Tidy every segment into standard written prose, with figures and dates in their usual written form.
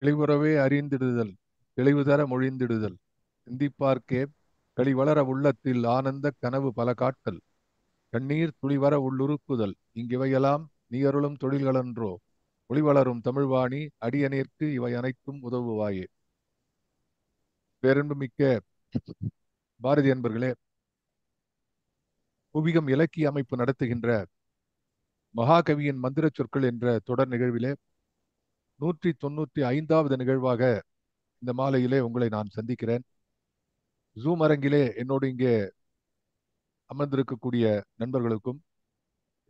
தெளிவுறவே அறிந்திடுதல் தெளிவுதர மொழிந்திடுதல் சிந்திப்பார்க்கே களிவளர உள்ளத்தில் ஆனந்த கனவு பல காட்டல் கண்ணீர் துளிவர உள்ளுருக்குதல் இங்கிவையெல்லாம் நீயருளும் தொழில்களன்றோ ஒளிவளரும் தமிழ்வாணி அடியநேர்க்கு இவை அனைத்தும் உதவுவாயே. பேரன்புமிக்க பாரதி அன்பர்களே, புவிகம் இலக்கிய அமைப்பு நடத்துகின்ற மகாகவியின் மந்திர சொற்கள் என்ற தொடர் நிகழ்விலே 195வது நிகழ்வாக இந்த மாலையிலே உங்களை நான் சந்திக்கிறேன். ஜூம் அரங்கிலே என்னோடு இங்கே அமர்ந்திருக்கக்கூடிய நண்பர்களுக்கும்,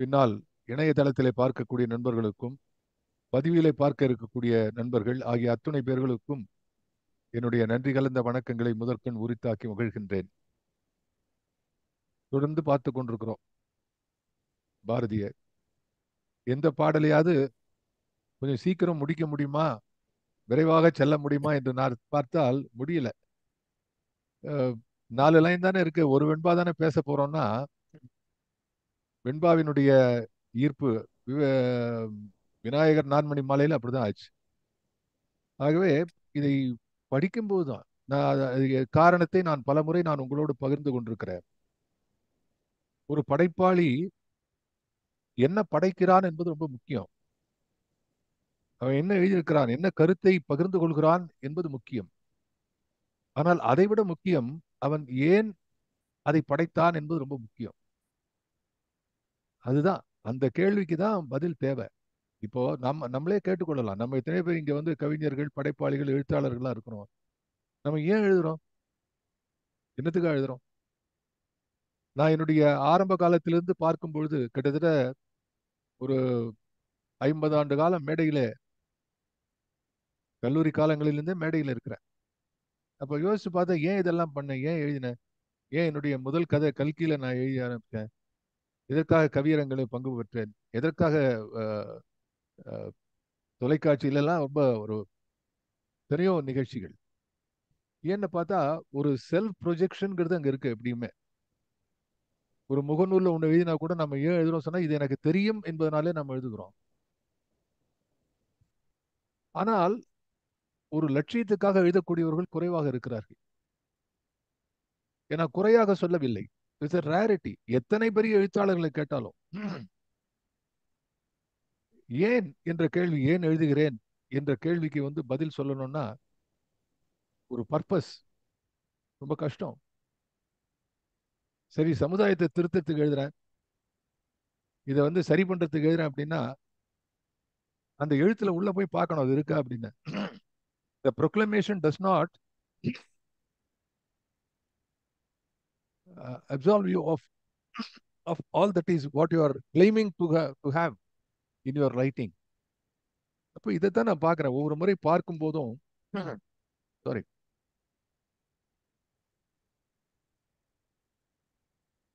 பின்னால் இணையதளத்திலே பார்க்கக்கூடிய நண்பர்களுக்கும், பதிவிலே பார்க்க இருக்கக்கூடிய நண்பர்கள் ஆகிய அத்துணை பேர்களுக்கும் என்னுடைய நன்றி கலந்த வணக்கங்களை முதற்கண் உரித்தாக்கி மகிழ்கின்றேன். தொடர்ந்து பார்த்து கொண்டிருக்கிறோம் பாரதிய. எந்த பாடலையாவது கொஞ்சம் சீக்கிரம் முடிக்க முடியுமா, விரைவாக செல்ல முடியுமா என்று நான் பார்த்தால் முடியல. 4 லைன் தானே இருக்கு, ஒரு வெண்பா தானே பேச போறோம்னா வெண்பாவினுடைய ஈர்ப்பு விநாயகர் நான்மணி மாலையில் அப்படிதான் ஆச்சு. ஆகவே இதை படிக்கும்போது தான் காரணத்தை நான் பலமுறை நான் உங்களோடு பகிர்ந்து கொண்டிருக்கிறேன். ஒரு படைப்பாளி என்ன படைக்கிறான் என்பது ரொம்ப முக்கியம். அவன் என்ன எழுதியிருக்கிறான், என்ன கருத்தை பகிர்ந்து கொள்கிறான் என்பது முக்கியம். ஆனால் அதைவிட முக்கியம் அவன் ஏன் அதை படைத்தான் என்பது ரொம்ப முக்கியம். அதுதான், அந்த கேள்விக்கு தான் பதில் தேவை. இப்போ நம்மளே கேட்டுக்கொள்ளலாம். நம்ம எத்தனை பேர் இங்க வந்து கவிஞர்கள், படைப்பாளிகள், எழுத்தாளர்களா இருக்கிறோம். நம்ம ஏன் எழுதுறோம், என்னத்துக்காக எழுதுறோம்? நான் என்னுடைய ஆரம்ப காலத்திலிருந்து பார்க்கும் பொழுது கிட்டத்தட்ட ஒரு 50 ஆண்டு காலம் மேடையில, கல்லூரி காலங்களிலிருந்தே மேடையில் இருக்கிறேன். அப்ப யோசிச்சு பார்த்தா ஏன் இதெல்லாம் பண்ணேன், ஏன் எழுதினேன், ஏன் என்னுடைய முதல் கதை கல்கியில நான் எழுதி ஆரம்பிச்சேன், எதற்காக கவியரங்களை பங்கு பெற்றேன், எதற்காக அஹ், அஹ், தொலைக்காட்சியிலலாம் ரொம்ப ஒரு பெரிய நிகழ்ச்சிகள். ஏன்னு பார்த்தா ஒரு செல்ஃப் ப்ரொஜெக்ஷன்ங்கிறது அங்க இருக்கு எப்படியுமே. ஒரு முகநூல்ல ஒண்ணு எழுதினா கூட நம்ம ஏன் எழுதுறோம் சொன்னா இது எனக்கு தெரியும் என்பதனாலே நம்ம எழுதுகிறோம். ஆனால் ஒரு லட்சியத்துக்காக எழுதக்கூடியவர்கள் குறைவாக இருக்கிறார்கள். ஏன்னா குறையாக சொல்லவில்லை, இட்ஸ் a rarity. எத்தனை பெரிய எழுத்தாளர்களை கேட்டாலும் ஏன் என்ற கேள்வி, ஏன் எழுதுகிறேன் என்ற கேள்விக்கு வந்து பதில் சொல்லணும்னா ஒரு பர்பஸ் ரொம்ப கஷ்டம். சரி, சமுதாயத்தை திருத்தத்துக்கு எழுதுறேன், இதை வந்து சரி பண்றதுக்கு எழுதுறேன் அப்படின்னா அந்த எழுத்துல உள்ள போய் பார்க்கணும் அது இருக்கா அப்படின்னு. The proclamation does not absolve you of all that is what you are claiming to have in your writing. அப்போ இதைத்தான் நான் பார்க்கிறேன் ஒவ்வொரு முறை பார்க்கும் போதும். சாரி,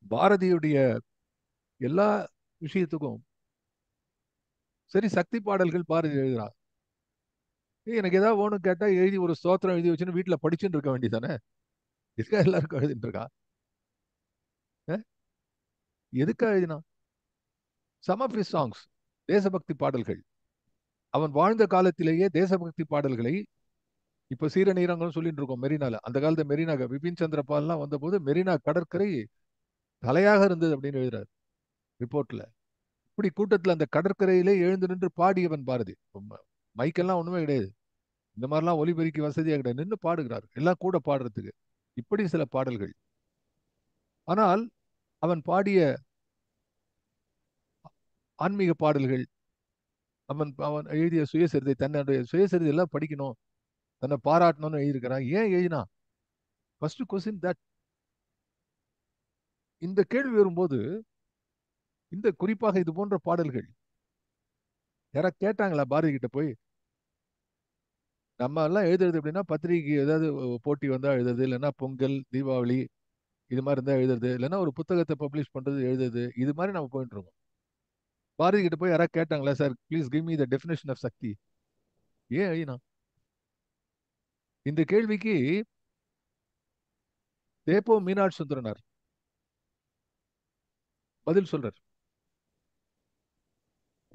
பாரதியுடைய எல்லா விஷயத்துக்கும் சரி, சக்தி பாடல்கள் பாரதி எழுதுறான். எனக்கு ஏதாவது ஒண்ணு கேட்டா எழுதி ஒரு ஸ்தோத்திரம் எழுதி வச்சுன்னு வீட்டுல படிச்சுட்டு இருக்க வேண்டியதானே. எதுக்காக எல்லாருக்கும் எழுதிட்டு இருக்கான்? எதுக்காக எழுதினான்? சம் ஆஃப் ஹிஸ் சாங்ஸ் தேசபக்தி பாடல்கள். அவன் வாழ்ந்த காலத்திலேயே தேசபக்தி பாடல்களை இப்ப சீரநீரங்கள்னு சொல்லிட்டு இருக்கோம் மெரினால. அந்த காலத்து மெரினா பிபின் சந்திரபால்லாம் வந்த போது மெரினா கடற்கரை தலையாக இருந்தது அப்படின்னு எழுதுறாரு ரிப்போர்ட்ல. இப்படி கூட்டத்துல அந்த கடற்கரையிலே எழுந்து நின்று பாடியவன் பாரதி. மைக்கெல்லாம் ஒண்ணுமே கிடையாது, இந்த மாதிரிலாம் ஒலிபெருக்கி வசதியா கிடையாது, நின்று பாடுகிறார் எல்லாம் கூட பாடுறதுக்கு. இப்படி சில பாடல்கள். ஆனால் அவன் பாடிய ஆன்மீக பாடல்கள், அவன் அவன் எழுதிய சுயசரிதை, தன்னுடைய சுயசரிதை எல்லாம் படிக்கணும், தன்னை பாராட்டணும்னு எழுதியிருக்கிறான். ஏன் எழுதினா? First question that. இந்த கேள்வி வரும்போது இந்த குறிப்பாக இது போன்ற பாடல்கள் யாரா கேட்டாங்களா பாரதி கிட்ட போய்? நம்ம எல்லாம் எழுதுறது எப்படின்னா பத்திரிகை ஏதாவது போட்டி வந்தா எழுதுறது, இல்லைன்னா பொங்கல் தீபாவளி இது மாதிரி இருந்தா எழுதுறது, இல்லைன்னா ஒரு புத்தகத்தை பப்ளிஷ் பண்றது எழுதுறது, இது மாதிரி நம்ம போயிட்டு இருக்கோம். பாரதி கிட்ட போய் யாராவது கேட்டாங்களா, sir please give me the definition of Shakti, ஏன் எழுதினா? இந்த கேள்விக்கு தேப்போ மீனாட்சி சுந்தரனார் பதில் சொல்றார்.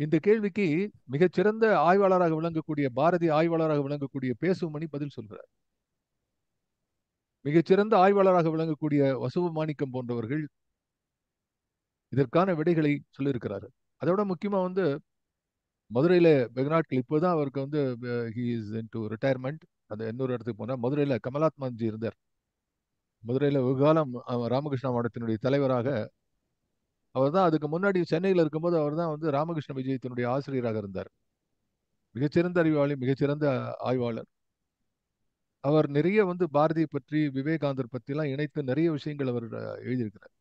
இந்த கேள்விக்கு மிகச்சிறந்த ஆய்வாளராக விளங்கக்கூடிய பாரதி ஆய்வாளராக விளங்கக்கூடிய பேசுமணி பதில் சொல்கிறார். மிகச்சிறந்த ஆய்வாளராக விளங்கக்கூடிய வசுவ மாணிக்கம் போன்றவர்கள் இதற்கான விடைகளை சொல்லியிருக்கிறார்கள். அதோட முக்கியமா வந்து மதுரையில வெகு நாட்கள் இப்போதான் அவருக்கு வந்து ஹி இஸ் இன்டு ரிட்டையர்மெண்ட். அந்த இன்னொரு இடத்துக்கு போனா மதுரையில கமலாத்மான்ஜி இருந்தார். மதுரையில வெகு காலம் ராமகிருஷ்ண மடத்தினுடைய தலைவராக அவர் தான். அதுக்கு முன்னாடி சென்னையில் இருக்கும்போது அவர் தான் வந்து ராமகிருஷ்ண விஜயத்தினுடைய ஆசிரியராக இருந்தார். மிகச்சிறந்த அறிவாளி, மிகச்சிறந்த ஆய்வாளர். அவர் நிறைய வந்து பாரதியை பற்றி, விவேகானந்தர் பற்றி எல்லாம் இணைத்து நிறைய விஷயங்கள் அவர் எழுதியிருக்கிறார்.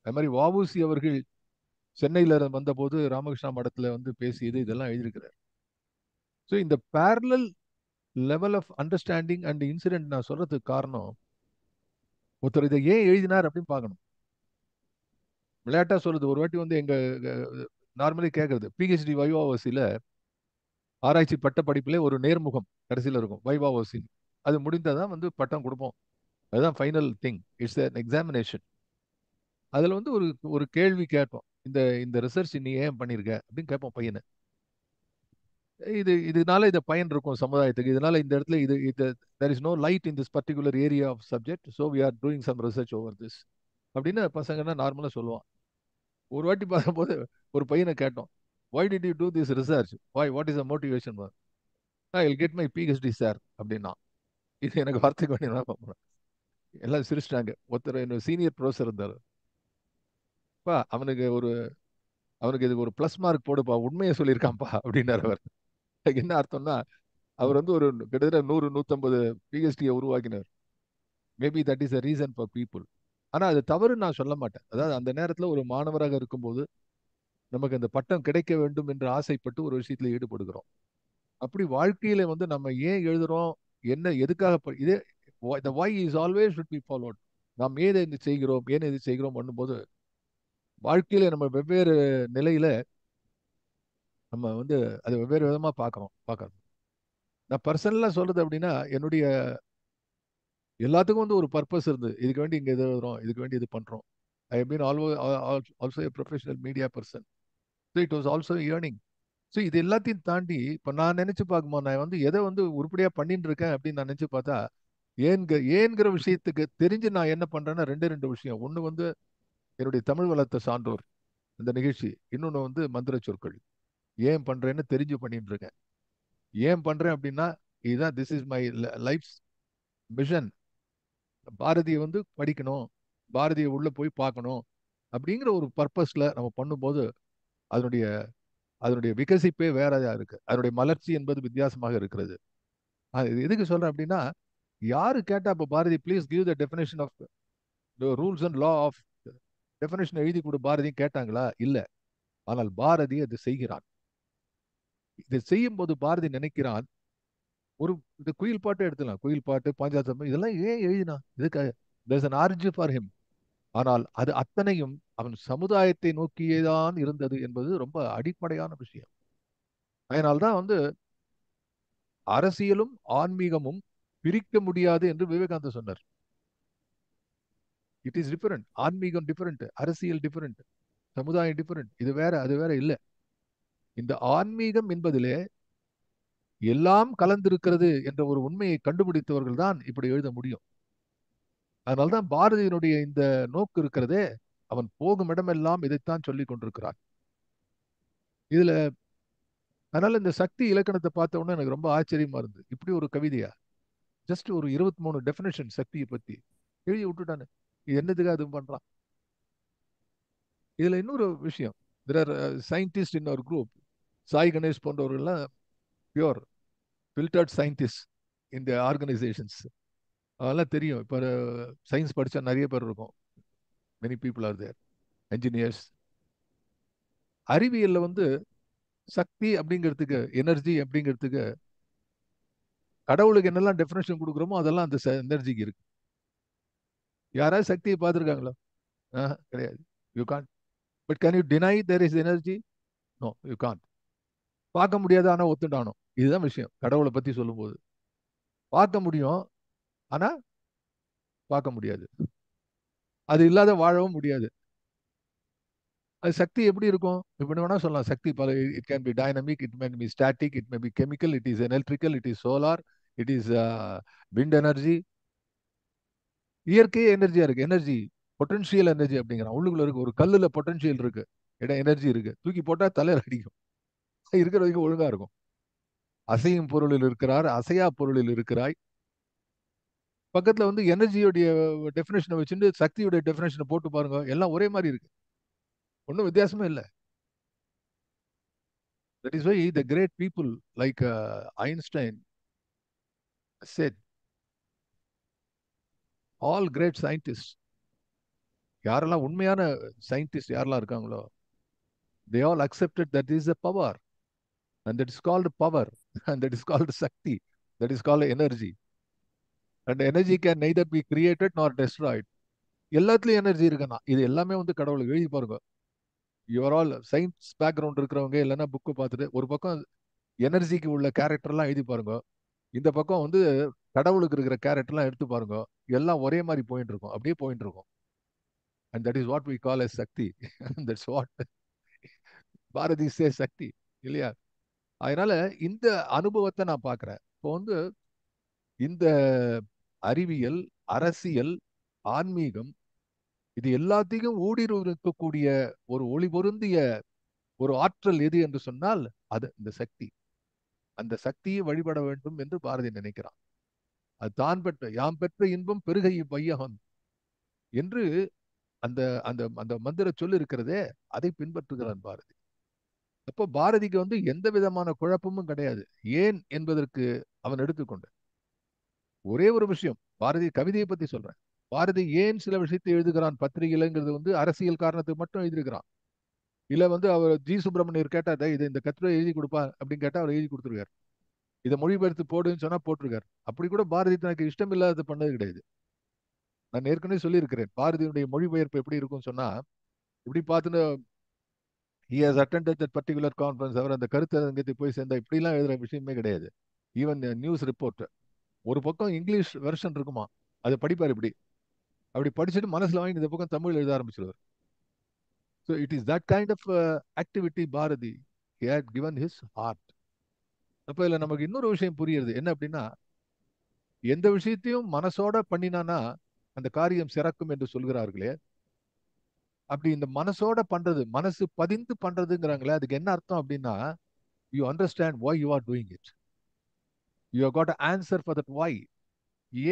அது மாதிரி வஉசி அவர்கள் சென்னையில வந்தபோது ராமகிருஷ்ணா மடத்துல வந்து பேசியது இதெல்லாம் எழுதியிருக்கிறார். ஸோ இந்த parallel level of understanding and incident நான் சொல்றதுக்கு காரணம், ஒருத்தர் இதை ஏன் எழுதினார் அப்படின்னு பார்க்கணும். விளையாட்டா சொல்றது, ஒரு வாட்டி வந்து எங்க நார்மலி கேட்கறது பிஹெச்டி வைவாவசியில ஆராய்ச்சி பட்ட படிப்பிலே ஒரு நேர்முகம் கடைசியில் இருக்கும் வைவாவசி. அது முடிந்தாதான் வந்து பட்டம் கொடுப்போம். அதுதான் final thing. It's an examination. அதுல வந்து ஒரு ஒரு கேள்வி கேட்போம். இந்த இந்த ரிசர்ச் நீ ஏன் பண்ணியிருக்க அப்படின்னு கேட்போம் பையனை. இதனால இந்த பயன் இருக்கும் சமுதாயத்துக்கு, இதனால இந்த இடத்துல இது there is no light in this particular area of subject, so we are doing some research over this அப்படின்னு பசங்கன்னா நார்மலா சொல்லுவான். ஒரு வாட்டி பார்க்கும்போது ஒரு பையனை கேட்டோம், why did you do this research, why, what is the motivation? I'll get my PhD sir அப்படின்னா. இது எனக்கு வார்த்தைக்கு வேண்டிய எல்லாம் சிரிச்சிட்டாங்க. ஒருத்தர் என்ன சீனியர் ப்ரொஃபஸர் இருந்தார். அவனுக்கு ஒரு அவனுக்கு இதுக்கு ஒரு பிளஸ் மார்க் போடுப்பா, உண்மையை சொல்லியிருக்கான்ப்பா அப்படின்னாரு அவர். என்ன அர்த்தம்னா, அவர் வந்து ஒரு கிட்டத்தட்ட 100-150 பிஹெச்டியை உருவாக்கினார். Maybe that is a reason for people. ஆனா அது தவறு நான் சொல்ல மாட்டேன். அதாவது அந்த நேரத்தில் ஒரு மாணவராக இருக்கும்போது நமக்கு அந்த பட்டம் கிடைக்க வேண்டும் என்று ஆசைப்பட்டு ஒரு விஷயத்துல ஈடுபடுகிறோம். அப்படி வாழ்க்கையில வந்து நம்ம ஏன் எழுதுறோம், என்ன எதுக்காக இதே the why is always should be followed. நாம் ஏன் இது செய்கிறோம், ஏன் இது செய்கிறோம் பண்ணும்போது வாழ்க்கையில நம்ம வெவ்வேறு நிலையில நம்ம வந்து அதை வெவ்வேறு விதமா பார்க்கணும். நான் பர்சனலா சொல்றது அப்படின்னா, என்னுடைய எல்லாத்துக்கும் வந்து ஒரு பர்பஸ் இருந்து இதுக்கு வேண்டி இங்க இது எழுதுறோம், இதுக்கு வேண்டி இது பண்றோம். I have been also a professional media person. So it was also earning. So இது எல்லாத்தையும் தாண்டி இப்போ நான் நினைச்சு பார்க்கும்போது நான் வந்து எதை வந்து உருப்படியா பண்ணிட்டு இருக்கேன் அப்படின்னு நான் நினைச்சு பார்த்தா, ஏன்கிற விஷயத்துக்கு தெரிஞ்சு நான் என்ன பண்றேன்னா ரெண்டு விஷயம். ஒன்று வந்து என்னுடைய தமிழ் வளர்த்த சான்றோர் இந்த நிகழ்ச்சி, இன்னொன்று வந்து மந்திர சொற்கள். ஏன் பண்றேன்னு தெரிஞ்சு பண்ணிட்டு இருக்கேன். ஏன் பண்றேன் அப்படின்னா, இதுதான் this is my life mission. பாரதியை வந்து படிக்கணும், பாரதியை உள்ள போய் பார்க்கணும் அப்படிங்கிற ஒரு பர்பஸ்ல நம்ம பண்ணும்போது அதனுடைய அதனுடைய விகசிப்பே வேறையா இருக்கு. அதனுடைய மலர்ச்சி என்பது வித்தியாசமாக இருக்கிறது. இது எதுக்கு சொல்றேன் அப்படின்னா, யாரு கேட்டா இப்ப Bharathi please give the definition of rules and law of definition எழுதி கொடு பாரதி கேட்டாங்களா? இல்ல. ஆனால் பாரதி அது செய்கிறான். இதை செய்யும் போது பாரதி நினைக்கிறான், ஒரு இந்த குயில் பாட்டு எடுத்துலாம், குயில் பாட்டு, பாஞ்சாத்தம் இதெல்லாம் ஏன் எழுதினா இதுக்காக, there's an origin for him. ஆனால் அது அத்தனையும் அவன் சமுதாயத்தை நோக்கியேதான் இருந்தது என்பது ரொம்ப அடிப்படையான விஷயம். அதனால்தான் வந்து அரசியலும் ஆன்மீகமும் பிரிக்க முடியாது என்று விவேகானந்தர் சொன்னார். It is different. ஆன்மீகம் டிஃபரெண்ட், அரசியல் டிஃபரெண்ட், சமுதாயம் டிஃபரெண்ட். இது வேற அது வேற இல்ல. இந்த ஆன்மீகம் என்பதிலே எல்லாம் கலந்திருக்கிறது என்ற ஒரு உண்மையை கண்டுபிடித்தவர்கள் தான் இப்படி எழுத முடியும். அதனால்தான் பாரதியினுடைய இந்த நோக்கு இருக்கிறதே, அவன் போகும் இடமெல்லாம் இதைத்தான் சொல்லிக் கொண்டிருக்கிறான். இதுல அதனால இந்த சக்தி இலக்கணத்தை பார்த்த உடனே எனக்கு ரொம்ப ஆச்சரியமா இருந்தது. இப்படி ஒரு கவிதையா? ஜஸ்ட் ஒரு 23 டெபினேஷன் சக்தியை பத்தி எழுதி விட்டுட்டானு. இது என்னதுக்கு அது பண்றான்? இதுல இன்னொரு விஷயம், there are scientists in our group. Sai Ganesh போன்றவர்கள்லாம் பியூர் ஃபில்டர்ட் சயின்டிஸ்ட் இந்த ஆர்கனைசேஷன்ஸ். அதெல்லாம் தெரியும். இப்போ சயின்ஸ் படிச்சா நிறைய பேர் இருக்கும். Many people are there, engineers. அறிவியல்ல வந்து சக்தி அப்படிங்கிறதுக்கு, எனர்ஜி அப்படிங்கிறதுக்கு கடவுளுக்கு என்னெல்லாம் டெஃபினேஷன் கொடுக்குறோமோ அதெல்லாம் அந்த எனர்ஜிக்கு இருக்கு. யாராவது சக்தியை பார்த்துருக்காங்களா? கிடையாது. You can't. But can you deny there is energy? No, you can't. பார்க்க முடியாது, ஆனா ஒத்துண்டானோ. இதுதான் விஷயம் கடவுளை பத்தி சொல்லும்போது. பார்க்க முடியும், ஆனா பார்க்க முடியாது. அது இல்லாத வாழவும் முடியாது. அது சக்தி எப்படி இருக்கும்? இப்படி வேணா சொல்லலாம். சக்தி பல, it can be dynamic, it may be static, it may be chemical, it is electrical, it is solar, it is wind energy. இயற்கையே எனர்ஜியா இருக்கு. எனர்ஜி, பொட்டன்ஷியல் எனர்ஜி அப்படிங்கிறான். உள்ளுக்குள்ள இருக்கு ஒரு கல்லுல பொட்டன்ஷியல் இருக்கு, இடம் எனர்ஜி இருக்கு. தூக்கி போட்டா தலையில அடிக்கும். இருக்கிற வரைக்கும் ஒழுங்கா இருக்கும். அசையும் பொருளில் இருக்கிறார், அசையா பொருளில் இருக்கிறாய். பக்கத்துல வந்து எனர்ஜியோடைய டெஃபினேஷனை வச்சுட்டு சக்தியோட டெஃபினேஷனை போட்டு பாருங்க, எல்லாம் ஒரே மாதிரி இருக்கு. ஒன்றும் வித்தியாசமே இல்லை. That is why the great people like Einstein said, all great scientists, யாரெல்லாம் உண்மையான சயின்டிஸ்ட் யாரெல்லாம் இருக்காங்களோ, they all accepted that is a power, and that is called power, and that is called Sakti, that is called energy. And energy can neither be created nor destroyed. எல்லாத்துலயும் energy இருக்குன்னா இது எல்லாமே வந்து கடவுளுக்கு எழுதி பாருங்க. யுவர் ஆல் சயின்ஸ் பேக்ரவுண்ட் இருக்கிறவங்க இல்லைன்னா புக்கு பார்த்துட்டு ஒரு பக்கம் எனர்ஜிக்கு உள்ள கேரக்டர்லாம் எழுதி பாருங்க, இந்த பக்கம் வந்து கடவுளுக்கு இருக்கிற கேரக்டர்லாம் எடுத்து பாருங்க, எல்லாம் ஒரே மாதிரி போயிட்டு இருக்கும், அப்படியே போயிட்டு இருக்கும். And that is what we call as Shakti. That's what Bharathi say Shakti, இல்லையா? அதனால இந்த அனுபவத்தை நான் பார்க்கிறேன். இப்போ வந்து இந்த அறிவியல், அரசியல், ஆன்மீகம், இது எல்லாத்தையும் ஊடுருவக்கூடிய ஒரு ஒளி பொருந்திய ஒரு ஆற்றல் எது என்று சொன்னால் அது இந்த சக்தி. அந்த சக்தியை வழிபட வேண்டும் என்று பாரதி நினைக்கிறான். அது தான் பெற்ற யாம் பெற்ற இன்பம் பெருகை வையகம் என்று அந்த அந்த அந்த மந்திர சொல் இருக்கிறதே, அதை பின்பற்றுகிறான் பாரதி. அப்போ பாரதிக்கு வந்து எந்த விதமான குழப்பமும் கிடையாது. ஏன் என்பதற்கு அவன் எடுத்துக்கொண்டு ஒரே ஒரு விஷயம், பாரதி கவிதையை பத்தி சொல்றேன். பாரதி ஏன் சில விஷயத்தை எழுதுகிறான் பத்திரிகைங்கிறது வந்து அரசியல் காரணத்துக்கு மட்டும் எழுதியிருக்கிறான். இல்ல வந்து அவர் ஜி சுப்பிரமணியர் கேட்டா இது இந்த கட்டுரை எழுதி கொடுப்பா அப்படின்னு கேட்டா அவர் எழுதி கொடுத்துருக்காரு. இதை மொழிபெயர்த்து போடுன்னு சொன்னா போட்டிருக்காரு. அப்படி கூட பாரதி தனக்கு இஷ்டம் இல்லாத பண்ணது கிடையாது. நான் ஏற்கனவே சொல்லியிருக்கிறேன், பாரதியுடைய மொழிபெயர்ப்பு எப்படி இருக்கும்னு சொன்னா, இப்படி பார்த்துன்னு he has attended that particular conference, அவர் அந்த கருத்தரங்கத்தை போய் சேர்ந்தா இப்படிலாம் எழுதுற விஷயமே கிடையாது. ஈவன் நியூஸ் ரிப்போர்ட் ஒரு பக்கம் இங்கிலீஷ் வெர்ஷன் இருக்குமா, அதை படிப்பார் இப்படி, அப்படி படிச்சுட்டு மனசுல வாங்கி இந்த பக்கம் தமிழ் எழுத ஆரம்பிச்சிருவார். So it is that kind of activity Bharathi he had given his heart. அப்ப இதுல நமக்கு இன்னொரு விஷயம் புரியுது என்ன அப்படின்னா, எந்த விஷயத்தையும் மனசோட பண்ணினானா அந்த காரியம் சிறக்கும் என்று சொல்கிறார்களே, அப்படி இந்த மனசோட பண்றது, மனசு பதிந்து பண்றதுங்கிறாங்களே, அதுக்கு என்ன அர்த்தம் அப்படின்னா, you understand why you are doing it, you have got an answer for that why.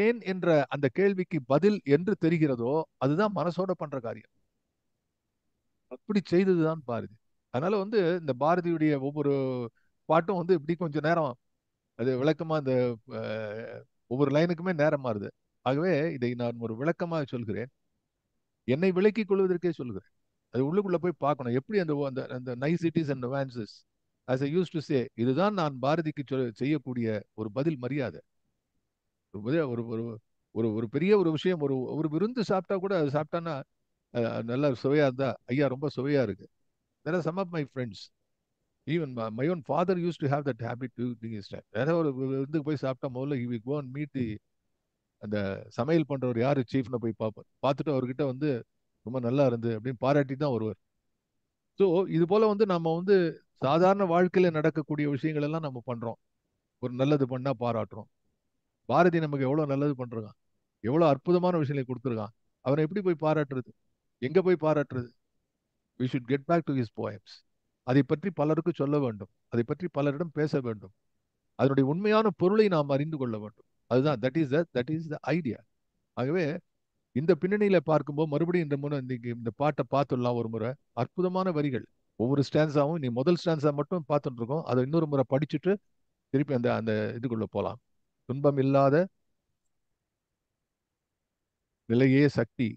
ஏன் என்ற அந்த கேள்விக்கு பதில் என்று தெரிகிறதோ அதுதான் மனசோட பண்ற காரியம். அப்படி செய்ததுதான் பாரதி. அதனால வந்து இந்த பாரதியுடைய ஒவ்வொரு பாட்டும் வந்து இப்படி கொஞ்சம் நேரம் அது விளக்கமா இந்த ஒவ்வொரு லைனுக்குமே நேரம் மாறுது. ஆகவே இதை நான் ஒரு விளக்கமாக சொல்கிறேன், என்னை விளக்கிக் கொள்வதற்கே சொல்கிறேன். அது உள்ளுக்குள்ள போய் பார்க்கணும் எப்படி அந்த அந்த அந்த niceties and nuances, as I used to say, இதுதான் நான் பாரதிக்கு செய்யக்கூடிய ஒரு பதில் மரியாதை. ஒரு ஒரு ஒரு ஒரு ஒரு பெரிய ஒரு விஷயம், ஒரு ஒரு விருந்து சாப்பிட்டா கூட அது சாப்பிட்டான்னா நல்லா சுவையா இருந்தா, ஐயா ரொம்ப சுவையா இருக்கு. There are some of my friends, even my own father used to have that habit to his time. ஏதாவது ஒரு விருந்துக்கு போய் சாப்பிட்டா முதல்ல he will go and meet the அந்த சமையல் பண்றவர் யாரு சீஃப்னு போய் பார்ப்பார். பார்த்துட்டு அவர்கிட்ட வந்து ரொம்ப நல்லா இருந்து அப்படின்னு பாராட்டி தான் வருவார். ஸோ இது போல வந்து நம்ம வந்து சாதாரண வாழ்க்கையில நடக்கக்கூடிய விஷயங்கள் எல்லாம் நம்ம பண்றோம். ஒரு நல்லது பண்ணா பாராட்டுறோம். பாரதி நமக்கு எவ்வளவு நல்லது பண்றான், எவ்வளவு அற்புதமான விஷயங்களை கொடுத்துருக்கான். அவனை எப்படி போய் பாராட்டுறது, எங்க போய் பாராட்டுறது? we should get back to his poems. அதை பற்றி பலருக்கு சொல்ல வேண்டும், அதை பற்றி பலரிடம் பேச வேண்டும், அதனுடைய உண்மையான பொருளை நாம் அறிந்து கொள்ள வேண்டும். அதுதான் தட் இஸ் த ஐடியா. ஆகவே இந்த பின்னணியில பார்க்கும்போது மறுபடியும் இந்த முறை இந்த பாட்டை பார்த்துடலாம் ஒரு முறை. அற்புதமான வரிகள். ஒவ்வொரு ஸ்டான்ஸாவும் நீ முதல் ஸ்டான்ஸா மட்டும் பார்த்துட்டு இருக்கோம், அதை இன்னொரு முறை படிச்சுட்டு திருப்பி அந்த அந்த இதுக்குள்ள போலாம். துன்பம் இல்லாத நிலையே சக்தி.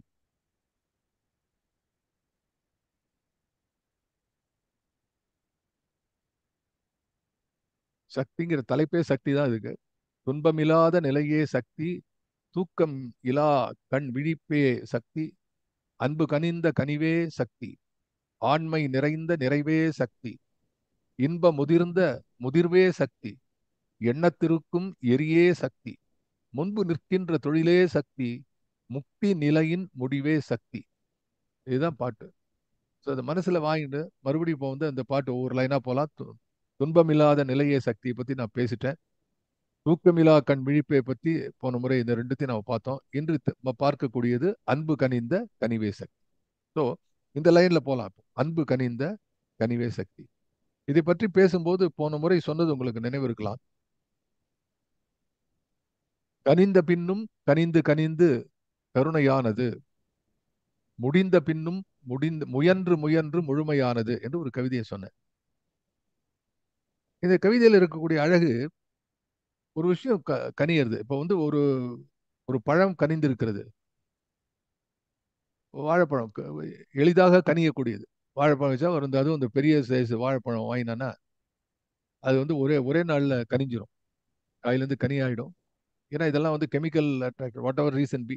சக்திங்கிற தலைப்பே சக்தி தான் இதுக்கு. துன்பமில்லாத நிலையே சக்தி, தூக்கம் இலா கண் விழிப்பே சக்தி, அன்பு கனிந்த கனிவே சக்தி, ஆண்மை நிறைந்த நிறைவே சக்தி, இன்ப முதிர்ந்த முதிர்வே சக்தி, எண்ணத்திருக்கும் எரியே சக்தி, முன்பு நிற்கின்ற தொழிலே சக்தி, முக்தி நிலையின் முடிவே சக்தி. இதுதான் பாட்டு. அதை மனசுல வாங்கிட்டு மறுபடியும் இப்போ வந்து அந்த பாட்டு ஒவ்வொரு லைனா போலாம். துன்பமில்லாத நிலைய சக்தியை பத்தி நான் பேசிட்டேன். தூக்கமிலா கண் விழிப்பை பத்தி போன முறை இந்த ரெண்டுத்தையும் நம்ம பார்த்தோம். இன்று பார்க்கக்கூடியது அன்பு கனிந்த கனிவே சக்தி. ஸோ இந்த லைன்ல போலாம். அன்பு கனிந்த கனிவே சக்தி. இதை பற்றி பேசும்போது போன முறை சொன்னது உங்களுக்கு நினைவு இருக்கலாம். கனிந்த பின்னும் கனிந்து கனிந்து கருணையானது, முடிந்த பின்னும் முயன்று முயன்று முழுமையானது என்று ஒரு கவிதையை சொன்னேன். இந்த கவிதையில் இருக்கக்கூடிய அழகு, ஒரு விஷயம் கனியிறது. இப்ப வந்து ஒரு ஒரு பழம் கனிந்திருக்கிறது. வாழைப்பழம் எளிதாக கனியக்கூடியது. வாழைப்பழம் வச்சா வந்து அதுவும் அந்த பெரிய சைஸ் வாழைப்பழம் வாங்கினான்னா அது வந்து ஒரே ஒரே நாள்ல கனிஞ்சிரும். காயிலேருந்து கனி ஆயிடும். ஏன்னா இதெல்லாம் வந்து chemical attract whatever reason பி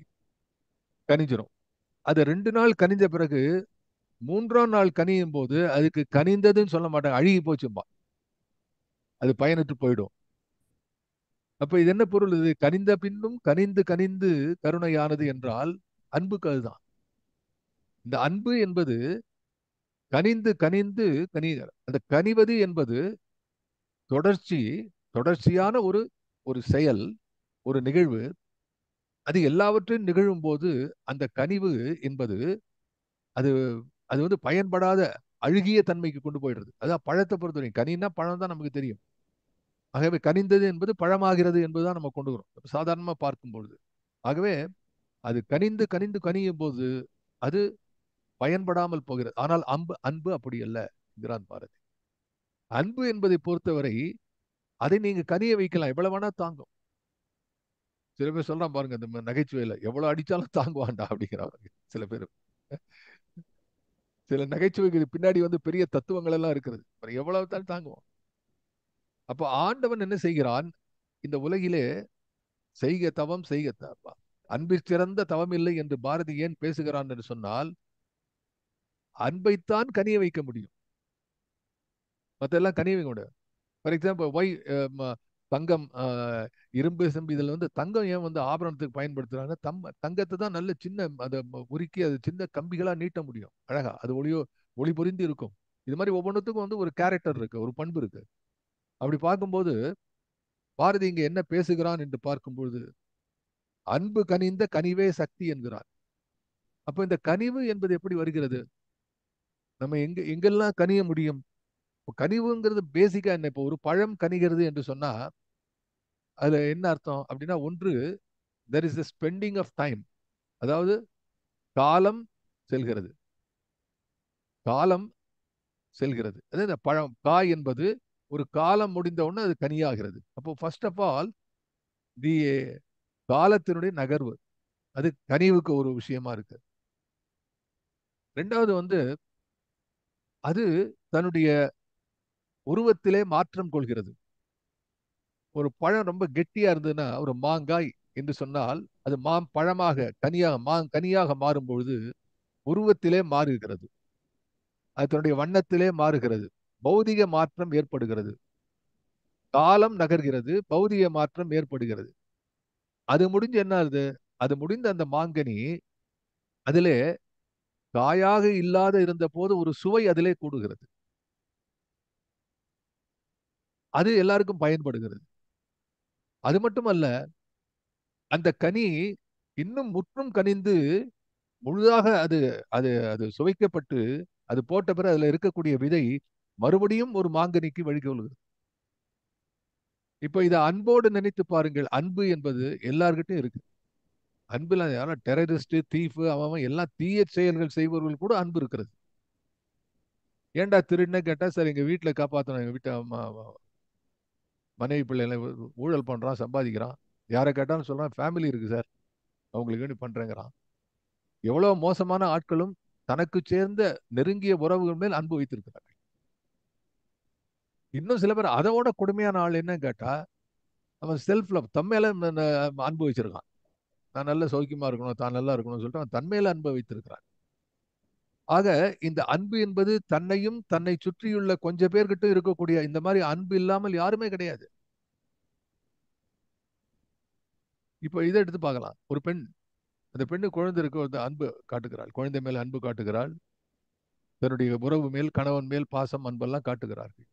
கனிஞ்சிரும். அது 2 நாள் கனிஞ்ச பிறகு 3ஆம் நாள் கனியும் போது அதுக்கு கனிந்ததுன்னு சொல்ல மாட்டாங்க, அழுகி போச்சும்பா. அது பயனற்று போயிடும். அப்ப இது என்ன பொருள்? இது கனிந்த பின்னும் கனிந்து கனிந்து கருணையானது என்றால் அன்புக்கு அதுதான். இந்த அன்பு என்பது கனிந்து கனிந்து அந்த கனிவது என்பது தொடர்ச்சி, தொடர்ச்சியான ஒரு ஒரு செயல், ஒரு நிகழ்வு. அது எல்லாவற்றையும் நிகழும் போது அந்த கனிவு என்பது அது அது வந்து பயன்படாத அழுகிய தன்மைக்கு கொண்டு போயிடுறது. அதான் பழத்தை பொறுத்தவரைக்கும் கனின்னா பழம் தான் நமக்கு தெரியும். ஆகவே கனிந்தது என்பது பழமாகிறது என்பதுதான் நம்ம கொண்டு வரும் சாதாரணமா பார்க்கும் பொழுது. ஆகவே அது கனிந்து கனிந்து கனியும் போது அது பயன்படாமல் போகிறது. ஆனால் அன்பு அன்பு அப்படி அல்ல என்கிறான் பாரதி. அன்பு என்பதை பொறுத்தவரை அதை நீங்க கனிய வைக்கலாம், எவ்வளவு வேணா தாங்கும். சில பேர் சொல்றான் பாருங்க இந்த நகைச்சுவையில, எவ்வளவு அடிச்சாலும் தாங்குவான்டா அப்படிங்கிறாங்க சில பேர். சில நகைச்சுவைக்கு பின்னாடி வந்து பெரிய தத்துவங்கள் எல்லாம் இருக்கிறது. எவ்வளவு தான் தாங்குவோம். அப்போ ஆண்டவன் என்ன செய்கிறான் இந்த உலகிலே? செய்க தவம் செய்க தவம், அன்பிற் சிறந்த தவம் இல்லை என்று பாரதி ஏன் பேசுகிறான் என்று சொன்னால், அன்பைத்தான் கனிய வைக்க முடியும், மற்றெல்லாம் கனிய வைக்க முடியாது. ஃபார் எக்ஸாம்பிள் ஒய் தங்கம், இரும்பு செம்பு, இதில் வந்து தங்கம் ஏன் வந்து ஆபரணத்துக்கு பயன்படுத்துறாங்க? தங்கத்தை தான் நல்ல சின்ன அதை உருக்கி அது சின்ன கம்பிகளா நீட்ட முடியும் அழகா, அது ஒளி பொறிந்து இருக்கும். இது மாதிரி ஒவ்வொன்றுத்துக்கும் வந்து ஒரு கேரக்டர் இருக்கு, ஒரு பண்பு இருக்கு. அப்படி பார்க்கும்போது பாரதி இங்க என்ன பேசுகிறான் என்று பார்க்கும்போது, அன்பு கனிந்த கனிவே சக்தி என்கிறார். அப்ப இந்த கனிவு என்பது எப்படி வருகிறது? நம்ம எங்கெல்லாம் கனிய முடியும்? கனிவுங்கிறது பேசிக்கா என்ன? இப்போ ஒரு பழம் கனிகிறது என்று சொன்னா அது என்ன அர்த்தம் அப்படின்னா, ஒன்று there is a spending of time, அதாவது காலம் செல்கிறது, காலம் செல்கிறது. அதாவது இந்த பழம் காய் என்பது ஒரு காலம் முடிந்த உடனே அது கனியாகிறது. அப்போ ஃபர்ஸ்ட் ஆஃப் ஆல் தி காலத்தினுடைய நகர்வு அது கனிவுக்கு ஒரு விஷயமா இருக்கு. ரெண்டாவது வந்து அது தன்னுடைய உருவத்திலே மாற்றம் கொள்கிறது. ஒரு பழம் ரொம்ப கெட்டியா இருந்ததுன்னா, ஒரு மாங்காய் என்று சொன்னால் அது பழமாக கனியாக மாறும் பொழுது உருவத்திலே மாறுகிறது, அது தன்னுடைய வண்ணத்திலே மாறுகிறது, பௌதிக மாற்றம் ஏற்படுகிறது, காலம் நகர்கிறது, பௌதிக மாற்றம் ஏற்படுகிறது. அது முடிஞ்சு என்ன ஆகுது? அது முடிந்த அந்த மாங்கனி அதிலே காயாக இல்லாத இருந்த போது ஒரு சுவை அதிலே கூடுகிறது, அது எல்லாருக்கும் பயன்படுகிறது. அது மட்டுமல்ல, அந்த கனி இன்னும் முற்றும் கனிந்து முழுதாக அது அது அது சுவைக்கப்பட்டு அது போட்ட பிறகு அதுல இருக்கக்கூடிய விதை மறுபடியும் ஒரு மாங்கனிக்கு வழிகொள்கிறது. இப்ப இதை அன்போடு நினைத்து பாருங்கள். அன்பு என்பது எல்லார்கிட்டையும் இருக்கு. அன்புல யாரும் டெரரிஸ்ட், தீஃப், அவன் எல்லாம் தீய செயல்கள் செய்பவர்கள் கூட அன்பு இருக்கிறது. ஏன்டா திருடுன்னு கேட்டா, சார் எங்க வீட்டுல காப்பாற்றணும், எங்க வீட்டு மனைவி பிள்ளைகளை ஊழல் பண்றான், சம்பாதிக்கிறான். யாரை கேட்டாலும் சொல்றான் ஃபேமிலி இருக்கு சார், அவங்களுக்கு வேண்டி பண்றேங்கிறான். எவ்வளவு மோசமான ஆட்களும் தனக்கு சேர்ந்த நெருங்கிய உறவுகள் மேல் அன்பு வைத்திருக்கிறார்கள். இன்னும் சில பேர் அதை விட கொடுமையான ஆள் என்னன்னு கேட்டா, அவன் செல்ஃப் லவ், தம்மேல அன்பு வச்சிருக்கான். நான் நல்ல சௌக்கியமா இருக்கணும், தான் நல்லா இருக்கணும்னு சொல்லிட்டு அவன் தன்மையில அன்பை வைத்திருக்கிறான். ஆக இந்த அன்பு என்பது தன்னையும் தன்னை சுற்றியுள்ள கொஞ்ச பேர்கிட்ட இருக்கக்கூடிய இந்த மாதிரி அன்பு இல்லாமல் யாருமே கிடையாது. இப்ப இதை எடுத்து பார்க்கலாம். ஒரு பெண், அந்த பெண்ணு குழந்தை இருக்க அன்பு காட்டுகிறாள், குழந்தை மேல அன்பு காட்டுகிறாள். தன்னுடைய உறவு மேல், கணவன் மேல் பாசம், அன்பெல்லாம் காட்டுகிறார்கள்.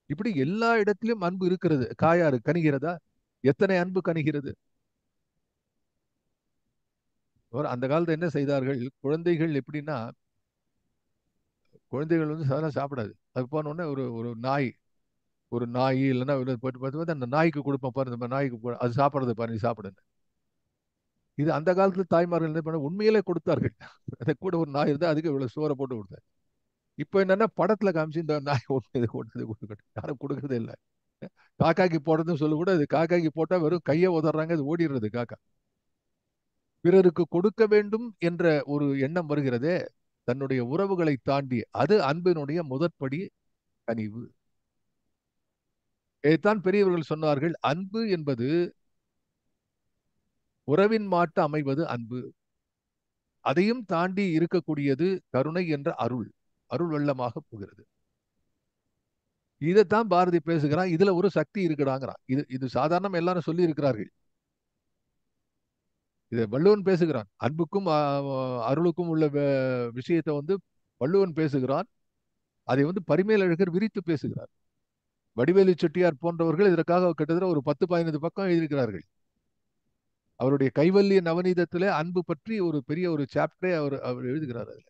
இப்படி எல்லா இடத்திலும் அன்பு இருக்கிறது. காயாறு கனிகிறதா? எத்தனை அன்பு கனிகிறது? அந்த காலத்துல என்ன செய்தார்கள்? குழந்தைகள் எப்படின்னா, குழந்தைகள் வந்து சாதாரண சாப்பிடாது. அது போன உடனே ஒரு ஒரு நாய், ஒரு நாய் இல்லைன்னா போட்டு பார்த்து பார்த்து அந்த நாய்க்கு கொடுப்பேன் பாரு, இந்த நாய்க்கு அது சாப்பிட்றது பாரு, நீ சாப்பிடுங்க. இது அந்த காலத்துல தாய்மார்கள் என்ன பண்ண உண்மையிலே கொடுத்தார்கள். அதை கூட ஒரு நாய் இருந்தா அதுக்கு இவ்வளவு சோறை போட்டு கொடுத்தாரு. இப்போ என்னன்னா படத்துல காமிச்சு இந்த நாய் ஒன்று இது கொண்டு இது கொடுக்கட்டும், யாரும் கொடுக்கறதே இல்லை. காக்காய்க்கு போடுறதுன்னு சொல்ல கூட, அது காக்காய்க்கு போட்டா வெறும் கையை உதறாங்க, அது ஓடிடுறது காக்கா. பிறருக்கு கொடுக்க வேண்டும் என்ற ஒரு எண்ணம் வருகிறதே, தன்னுடைய உறவுகளை தாண்டி, அது அன்பினுடைய முதற்படி, கனிவு. இதைத்தான் பெரியவர்கள் சொன்னார்கள், அன்பு என்பது உறவின் மாட்டு அமைவது அன்பு. அதையும் தாண்டி இருக்கக்கூடியது கருணை என்ற அருள். அருள் வெள்ளமாக போகிறது. இதைத்தான் பாரதி பேசுகிறான். இதுல ஒரு சக்தி இருக்குடாங்கிறான். இது இது சாதாரணம் எல்லாரும் சொல்லி இருக்கிறார்கள். இதை வள்ளுவன் பேசுகிறான். அன்புக்கும் அருளுக்கும் உள்ள விஷயத்தை வந்து வள்ளுவன் பேசுகிறான். அதை வந்து பரிமேலழகர் விரித்து பேசுகிறார். வடிவேலு செட்டியார் போன்றவர்கள் இதற்காக கிட்டத்தட்ட ஒரு 10-15 பக்கம் எழுதியிருக்கிறார்கள். அவருடைய கைவல்லிய நவநீதத்திலே அன்பு பற்றி ஒரு பெரிய ஒரு சாப்டரே அவர் அவர் எழுதுகிறார். அதுல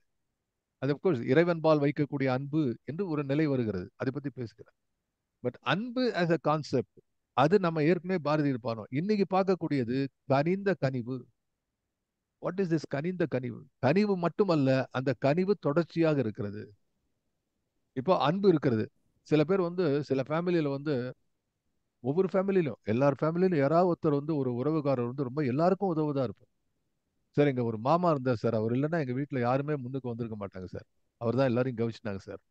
அது அப்கோர்ஸ் இறைவன்பால் வைக்கக்கூடிய அன்பு என்று ஒரு நிலை வருகிறது. அதை பத்தி பேசுகிறார். பட் அன்பு ஆஸ் அ கான்செப்ட், அது நம்ம ஏற்கனவே பாரதி இருப்பானோ. இன்னைக்கு பார்க்கக்கூடியது கனிந்த கனிவு. வாட் இஸ் திஸ் கனிந்த கனிவு? கனிவு மட்டுமல்ல, அந்த கனிவு தொடர்ச்சியாக இருக்கிறது. இப்போ அன்பு இருக்கிறது. சில பேர் வந்து சில ஃபேமிலியில வந்து, ஒவ்வொரு ஃபேமிலியிலும் எல்லார் ஃபேமிலியிலும் யாராவது ஒருத்தர் வந்து ஒரு உறவுக்காரர் வந்து ரொம்ப எல்லாருக்கும் உதவுதா இருப்பார். சார் எங்க ஒரு மாமா இருந்தார் சார், அவர் இல்லைன்னா எங்க வீட்டுல யாருமே முன்னுக்கு வந்திருக்க மாட்டாங்க சார், அவர் தான் எல்லாரையும் கவனிச்சிட்டாங்க சார்.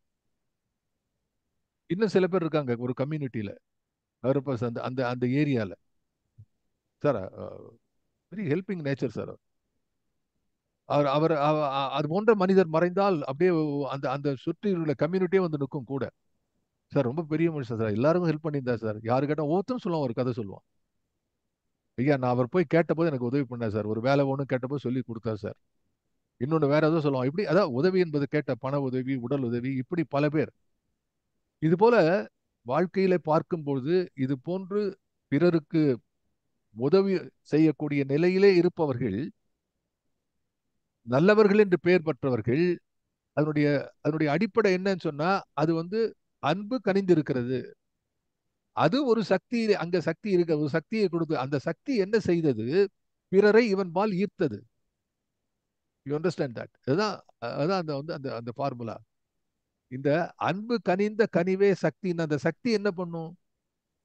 இன்னும் சில பேர் இருக்காங்க ஒரு கம்யூனிட்டியில, அவர் அந்த அந்த அந்த ஏரியால sir, very helping nature sir. அவர் அவர் அது போன்ற மனிதர் மறைந்தால் அப்படியே அந்த அந்த சுற்றி உள்ள கம்யூனிட்டியே வந்து நிற்கும் கூட. சார் ரொம்ப பெரிய மனுஷன் சார், எல்லாருக்கும் ஹெல்ப் பண்ணியிருந்தார் சார், யாரு கேட்டா ஒவ்வொருத்தரும் சொல்லுவான், ஒரு கதை சொல்லுவான். ஐயா நான் அவர் போய் கேட்டபோது எனக்கு உதவி பண்ணார் சார், ஒரு வேலை ஒன்று கேட்டபோது சொல்லி கொடுத்தார் சார். இன்னொன்று வேற ஏதோ சொல்லுவான். இப்படி அதாவது உதவி என்பது கேட்ட பண உதவி, உடல் உதவி, இப்படி பல பேர். இது போல வாழ்க்கையில பார்க்கும்பொழுது இது போன்று பிறருக்கு உதவி செய்யக்கூடிய நிலையிலே இருப்பவர்கள் நல்லவர்கள் என்று பெயர் பெற்றவர்கள். அதனுடைய அதனுடைய அடிப்படை என்னன்னு சொன்னா, அது வந்து அன்பு கனிந்து இருக்கிறது. அது ஒரு சக்தி, அங்க சக்தி இருக்க, ஒரு சக்தியை கொடுத்து, அந்த சக்தி என்ன செய்தது? பிறரை இவன் பால் ஈர்த்தது. You understand that? அதுதான் அதான் அந்த வந்து அந்த அந்த ஃபார்முலா. இந்த அன்பு கனிந்த கனிவே சக்தின்னு, அந்த சக்தி என்ன பண்ணும்?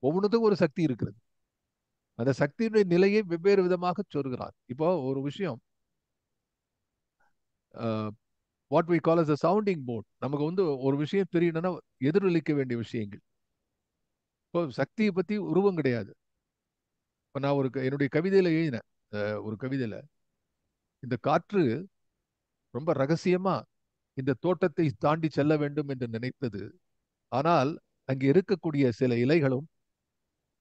ஒவ்வொன்றுத்துக்கும் ஒரு சக்தி இருக்கிறது. அந்த சக்தியினுடைய நிலையை வெவ்வேறு விதமாக சொல்கிறார். இப்போ ஒரு விஷயம், what we call as a sounding board. நமக்கு வந்து ஒரு விஷயம் தெரியணும்னா எதிரொலிக்க வேண்டிய விஷயங்கள். இப்போ சக்தியை பத்தி உருவம் கிடையாது. இப்போ நான் ஒரு என்னுடைய கவிதையில எழுதினேன். ஒரு கவிதையில இந்த காற்று ரொம்ப ரகசியமா இந்த தோட்டத்தை தாண்டி செல்ல வேண்டும் என்று நினைத்தது. ஆனால் அங்கே இருக்கக்கூடிய சில இலைகளும்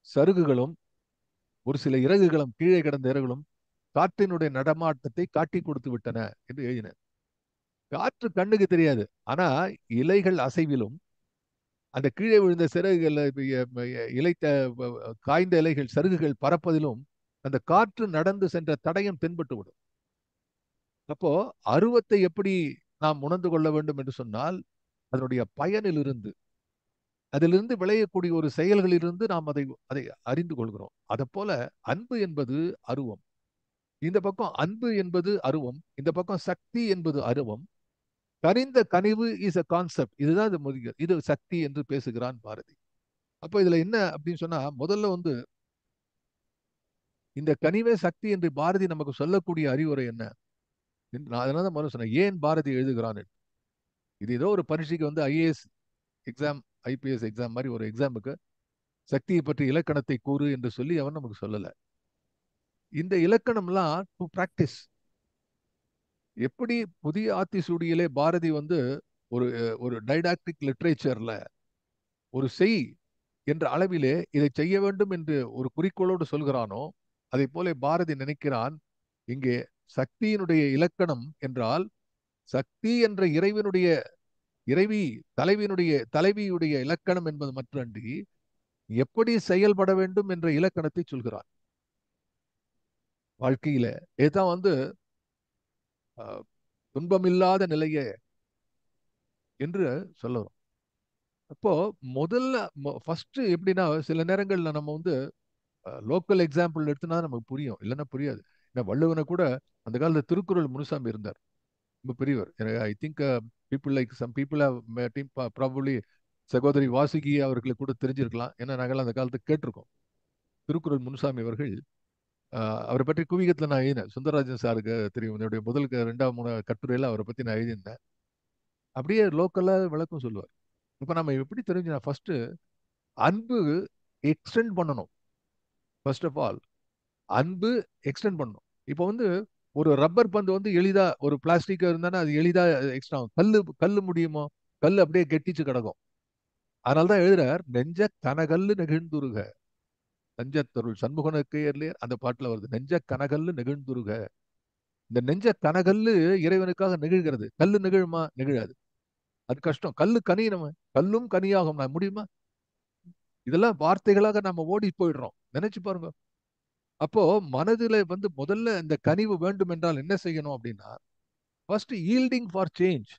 சருகுகளும் ஒரு சில இறகுகளும் கீழே கிடந்த இறகுகளும் காற்றினுடைய நடமாட்டத்தை காட்டி கொடுத்து விட்டன என்று எழுதினேன். காற்று கண்ணுக்கு தெரியாது. ஆனா இலைகள் அசைவிலும் அந்த கீழே விழுந்த சிறகுகள் இலைத்த காய்ந்த இலைகள் சருகுகள் பறப்பதிலும் அந்த காற்று நடந்து சென்ற தடயம் தென்பட்டு விடும். அப்போ அருவத்தை எப்படி நாம் உணர்ந்து கொள்ள வேண்டும் என்று சொன்னால், அதனுடைய பயனிலிருந்து, அதிலிருந்து விளையக்கூடிய ஒரு செயல்களிலிருந்து நாம் அதை அதை அறிந்து கொள்கிறோம். அதை போல அன்பு என்பது அருவம். இந்த பக்கம் அன்பு என்பது அருவம், இந்த பக்கம் சக்தி என்பது அருவம். கனிந்த கனிவு இஸ் அ கான்செப்ட். இதுதான் இது சக்தி என்று பேசுகிறான் பாரதி. அப்ப இதுல என்ன அப்படின்னு சொன்னா, முதல்ல வந்து இந்த கனிவே சக்தி என்று பாரதி நமக்கு சொல்லக்கூடிய அறிவுரை என்ன? நான் அதனால தான் முதல்ல சொன்னேன், ஏன் பாரதி எழுதுகிறான். இது ஏதோ ஒரு பரீட்சைக்கு வந்து ஐஏஎஸ் எக்ஸாம், ஐபிஎஸ் எக்ஸாம் மாதிரி ஒரு எக்ஸாமுக்கு சக்தியை பற்றி இலக்கணத்தை கூறு என்று சொல்லி அவன் நமக்கு சொல்லல. இந்த இலக்கணம்லாம் டு பிராக்டிஸ். எப்படி புதிய ஆத்திசூடியிலே பாரதி வந்து ஒரு ஒரு டைடாக்டிக் லிட்ரேச்சர்ல ஒரு செய் என்ற அளவிலே இதை செய்ய வேண்டும் என்று ஒரு குறிக்கோளோடு சொல்கிறானோ, அதை போல பாரதி நினைக்கிறான், இங்கே சக்தியினுடைய இலக்கணம் என்றால் சக்தி என்ற இறைவனுடைய இறைவி தலைவியுடைய இலக்கணம் என்பது மற்றன்றி எப்படி செயல்பட வேண்டும் என்ற இலக்கணத்தை சொல்கிறார் வாழ்க்கையில. இதுதான் அஹ், துன்பமில்லாத நிலைய என்று சொல்லணும். அப்போ முதல்ல ஃபர்ஸ்ட் எப்படின்னா, சில நேரங்கள்ல நம்ம லோக்கல் எக்ஸாம்பிள் எடுத்துனா நமக்கு புரியும், இல்லைன்னா புரியாது. வள்ளுவனை கூட அந்த காலத்துல திருக்குறள் முனுசாமி இருந்தார், ரொம்ப பெரியவர். I think people like some people probably சகோதரி வாசுகி அவர்களுக்கு கூட தெரிஞ்சிருக்கலாம். ஏன்னா நாங்கள் அந்த காலத்துக்கு கேட்டிருக்கோம். திருக்குறள் முனுசாமி அவர்கள், அவரை பற்றி குவிகத்தில் நான் எழுதினேன். சுந்தரராஜன் சாருக்கு தெரியும், என்னுடைய முதல் 2 3 கட்டுரையில அவரை பத்தி நான் எழுதியிருந்தேன். அப்படியே லோக்கலா விளக்கம் சொல்லுவார். இப்ப நம்ம எப்படி தெரிஞ்சுனா, ஃபர்ஸ்ட் அன்பு எக்ஸ்டெண்ட் பண்ணணும். ஃபர்ஸ்ட் ஆஃப் ஆல் அன்பு எக்ஸ்டெண்ட் பண்ணணும். இப்போ ஒரு ரப்பர் பந்து எளிதா, ஒரு பிளாஸ்டிக் இருந்தானா அது எளிதா எக்ஸ்ட்ரா ஆகும். கல்லு முடியுமோ? கல் அப்படியே கெட்டிச்சு கிடக்கும். அதனாலதான் எழுதுறார், நெஞ்ச கனகல்லு நெகிழ்ந்துருக. நெஞ்சத்தருள் சண்முகனுக்கு அந்த பாட்டுல வருது, நெஞ்ச கனகல்லு நெகிழ்ந்துருக. இந்த நெஞ்ச கனகல்லு இறைவனுக்காக நெகிழ்கிறது. கல்லு நெகிழுமா? நெகிழாது. அது கஷ்டம். கல்லு கனியணும், கல்லும் கனியாகும் முடியுமா? இதெல்லாம் வார்த்தைகளாக நம்ம ஓடி போயிடுறோம். நினைச்சு பாருங்க. அப்போ மனதில முதல்ல இந்த கனிவு வேண்டும் என்றால் என்ன செய்யணும் அப்படின்னா, ஃபர்ஸ்ட் ஈல்டிங் ஃபார் சேஞ்ச்.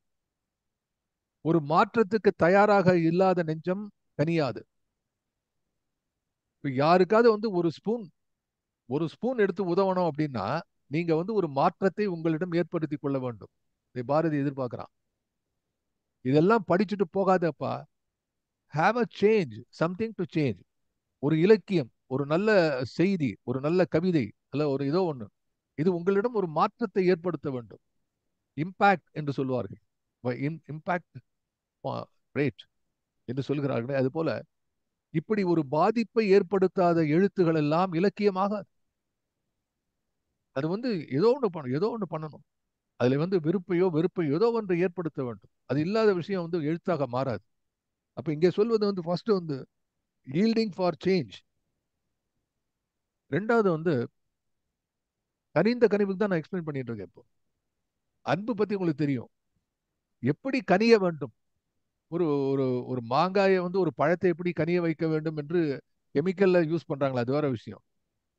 ஒரு மாற்றத்துக்கு தயாராக இல்லாத நெஞ்சம் கனியாது. இப்ப யாருக்காவது ஒரு ஸ்பூன் எடுத்து உதவணும் அப்படின்னா, நீங்க ஒரு மாற்றத்தை உங்களிடம் ஏற்படுத்திக் கொள்ள வேண்டும். இதை பாரதி எதிர்பார்க்கிறான். இதெல்லாம் படிச்சுட்டு போகாதப்பா. Have a change, something to change. ஒரு இலக்கியம், ஒரு நல்ல செய்தி, ஒரு நல்ல கவிதை, அல்ல ஒரு ஏதோ ஒண்ணு, இது உங்களிடம் ஒரு மாற்றத்தை ஏற்படுத்த வேண்டும். இம்பாக்ட் என்று சொல்வார்கள். இம்பாக்ட் ரேட் என்று சொல்கிறார்களே, அது போல இப்படி ஒரு பாதிப்பை ஏற்படுத்தாத எழுத்துகள் எல்லாம் இலக்கியமாக. அது ஏதோ ஒன்று பண்ணணும். அதுல வெறுப்பையோ ஏதோ ஒன்று ஏற்படுத்த வேண்டும். அது இல்லாத விஷயம் எழுத்தாக மாறாது. அப்ப இங்கே சொல்வது ஃபர்ஸ்ட் ஈல்டிங் ஃபார் சேஞ்ச். ரெண்டாவது கனிந்த கனிவுக்கு தான் நான் எக்ஸ்பிளைன் பண்ணிட்டு இருக்கேன். இப்போ அன்பு பத்தி உங்களுக்கு தெரியும், எப்படி கனிய வேண்டும். ஒரு ஒரு ஒரு மாங்காயை ஒரு பழத்தை எப்படி கனிய வைக்க வேண்டும் என்று கெமிக்கல்ல யூஸ் பண்றாங்களா, அது வேற விஷயம்.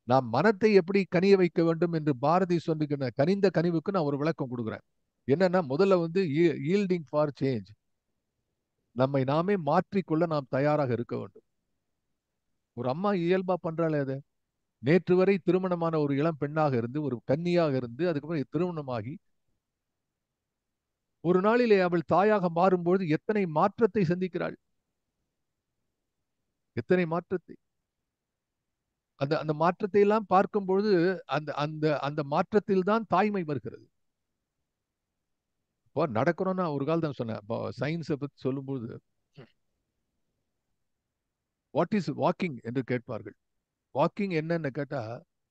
நாம் மனத்தை எப்படி கனிய வைக்க வேண்டும் என்று பாரதி சொல்லுகிற கனிந்த கனிவுக்கு நான் ஒரு விளக்கம் கொடுக்குறேன். என்னன்னா, முதல்ல ஈல்டிங் ஃபார் சேஞ்ச். நம்மை நாமே மாற்றிக்கொள்ள நாம் தயாராக இருக்க வேண்டும். ஒரு அம்மா இயல்பா பண்றாளே அதை. நேற்று வரை திருமணமான ஒரு இளம் பெண்ணாக இருந்து, ஒரு கன்னியாக இருந்து, அதுக்கப்புறம் திருமணமாகி ஒரு நாளிலே அவள் தாயாக மாறும்பொழுது எத்தனை மாற்றத்தை சந்திக்கிறாள். எத்தனை மாற்றத்தை. அந்த அந்த மாற்றத்தை எல்லாம் பார்க்கும் பொழுது அந்த அந்த அந்த மாற்றத்தில் தான் தாய்மை வருகிறது. இப்போ நடக்கிறோம்னா, ஒரு கால் தான் சொன்னேன், இப்போ சயின்ஸை பத்தி சொல்லும்போது, வாட் இஸ் வாக்கிங் என்று கேட்பார்கள். வாக்கிங் என்னன்னு கேட்டா,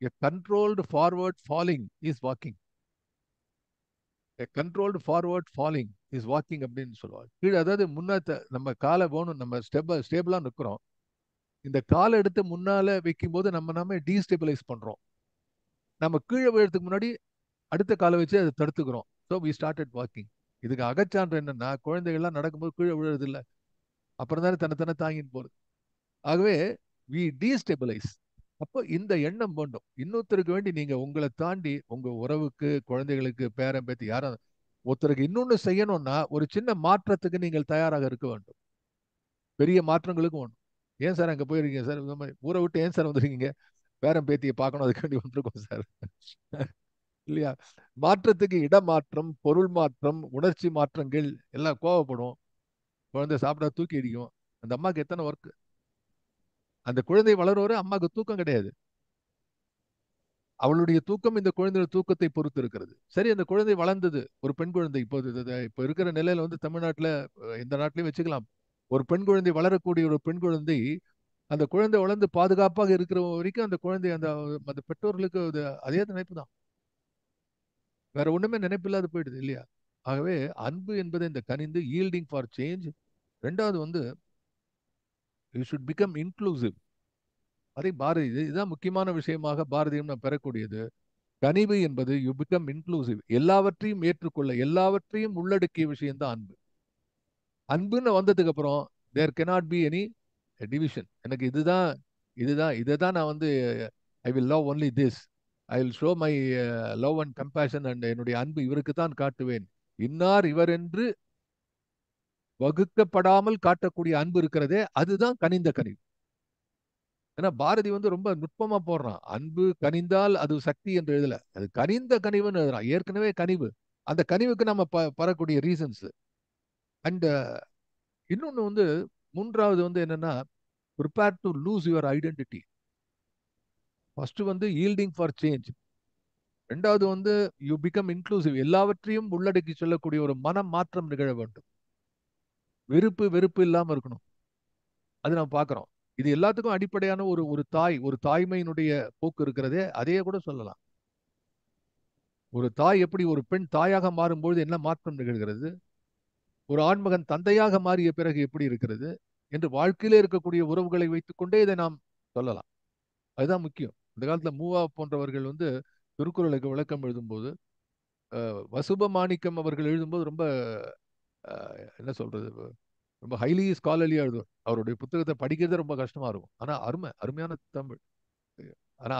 a controlled forward falling is walking. A controlled forward falling is walking அப்படின்னு சொல்லுவாங்க. கீழே, அதாவது நம்ம காலை போகணும், நம்ம ஸ்டேபிளா நிற்கிறோம். இந்த காலை எடுத்து முன்னால வைக்கும் போது நாம டீஸ்டெபிலைஸ் பண்றோம். நம்ம கீழே விழுறதுக்கு முன்னாடி அடுத்த காலை வச்சு அதை தடுத்துக்கிறோம். So we started walking. இதுக்கு அகச்சான்று என்னன்னா, குழந்தைகள்லாம் நடக்கும்போது கீழே விழுறது இல்லை. அப்புறம் தானே தன்னை தாங்கின்னு போகுது. ஆகவே வி டீஸ்டெபிலைஸ். அப்போ இந்த எண்ணம் வேண்டும். இன்னொருத்தருக்கு வேண்டி நீங்க உங்களை தாண்டி உங்க உறவுக்கு, குழந்தைகளுக்கு, பேரன் பேத்தி யாரும் ஒருத்தருக்கு இன்னொன்னு செய்யணும்னா, ஒரு சின்ன மாற்றத்துக்கு நீங்கள் தயாராக இருக்க வேண்டும். பெரிய மாற்றங்களுக்கும் வேணும். ஏன் சார் அங்க போயிருக்கீங்க சார், இந்த மாதிரி ஊரை விட்டு ஏன் சார் வந்திருக்கீங்க? பேரன் பேத்தியை பார்க்கணும், அதுக்காண்டி வந்திருக்கோம் சார். இல்லையா? மாற்றத்துக்கு இடமாற்றம், பொருள் மாற்றம், உணர்ச்சி மாற்றங்கள் எல்லாம் கோவப்படும். குழந்தை சாப்பிட்டா தூக்கி அடிக்கும். அந்த அம்மாக்கு எத்தனை ஒர்க். அந்த குழந்தை வளர்வரை அம்மாவுக்கு தூக்கம் கிடையாது. அவளுடைய தூக்கம் இந்த குழந்தையோட தூக்கத்தை பொறுத்து இருக்கிறது. சரி, அந்த குழந்தை வளர்ந்தது, ஒரு பெண் குழந்தை. இப்போ இருக்கிற நிலையில தமிழ்நாட்டில், இந்த நாட்டிலையும் வச்சுக்கலாம். ஒரு பெண் குழந்தை வளரக்கூடிய ஒரு பெண் குழந்தை, அந்த குழந்தை வளர்ந்து பாதுகாப்பாக இருக்கிற வரைக்கும் அந்த குழந்தை அந்த அந்த பெற்றோர்களுக்கு அதே நினைப்பு தான். வேற ஒண்ணுமே நினைப்பில்லாத போயிடுது இல்லையா? ஆகவே அன்பு என்பது இந்த கனிந்து ஈல்டிங் ஃபார் சேஞ்ச். ரெண்டாவது யூ ஷுட் பிகம் இன்க்ளூசிவ். அதை பாரதி, இதுதான் முக்கியமான விஷயமாக பாரதியம் நாம் பெறக்கூடியது. கனிவு என்பது யூ பிகம் இன்க்ளூசிவ். எல்லாவற்றையும் ஏற்றுக்கொள்ள, எல்லாவற்றையும் உள்ளடக்கிய விஷயம்தான் அன்பு. அன்புன்னு வந்ததுக்கு அப்புறம் தேர் cannot பி எனி டிவிஷன். எனக்கு இதுதான், இதை தான் நான் வந்து I will love only this, I will show my love and compassion and என்னுடைய அன்பு இவருக்கு தான் காட்டுவேன், இன்னார் இவர் என்று வகுக்கப்படாமல் காட்டக்கூடிய அன்பு இருக்கிறதே அதுதான் கனிந்த கனிவு. ஏன்னா பாரதி வந்து ரொம்ப நுட்பமா போடுறான், அன்பு கனிந்தால் அது சக்தி என்று எழுதல, அது கனிந்த கனிவுன்னு எழுதுறான். ஏற்கனவே கனிவு, அந்த கனிவுக்கு நம்ம பரக்கூடிய ரீசன்ஸ். அண்ட் இன்னொன்னு வந்து மூன்றாவது வந்து என்னன்னா, prepare to lose your identity. First வந்து ஈல்டிங் ஃபார் சேஞ்ச். ரெண்டாவது வந்து யூ பிகம் இன்க்ளூசிவ், எல்லாவற்றையும் உள்ளடக்கி சொல்லக்கூடிய ஒரு மன மாற்றம் நிகழ வேண்டும். வெறுப்பு வெறுப்பு இல்லாம இருக்கணும், அது நம்ம பார்க்கிறோம். இது எல்லாத்துக்கும் அடிப்படையான ஒரு ஒரு தாய், ஒரு தாய்மையினுடைய போக்கு இருக்கிறதே, அதையே கூட சொல்லலாம். ஒரு தாய் எப்படி, ஒரு பெண் தாயாக மாறும்பொழுது என்ன மாற்றம் நிகழ்கிறது, ஒரு ஆண்மகன் தந்தையாக மாறிய பிறகு எப்படி இருக்கிறது என்று வாழ்க்கையிலே இருக்கக்கூடிய உறவுகளை வைத்துக்கொண்டே இதை நாம் சொல்லலாம். அதுதான் முக்கியம். இந்த காலத்துல மூவா போன்றவர்கள் வந்து திருக்குறளுக்கு விளக்கம் எழுதும்போது, வசுப மாணிக்கம் அவர்கள் எழுதும்போது ரொம்ப என்ன சொல்றது, ரொம்ப ஹைலி ஸ்காலர்லியா எழுதுவார். அவருடைய புத்தகத்தை படிக்கிறது ரொம்ப கஷ்டமா இருக்கும், ஆனா அருமையான தமிழ். ஆனா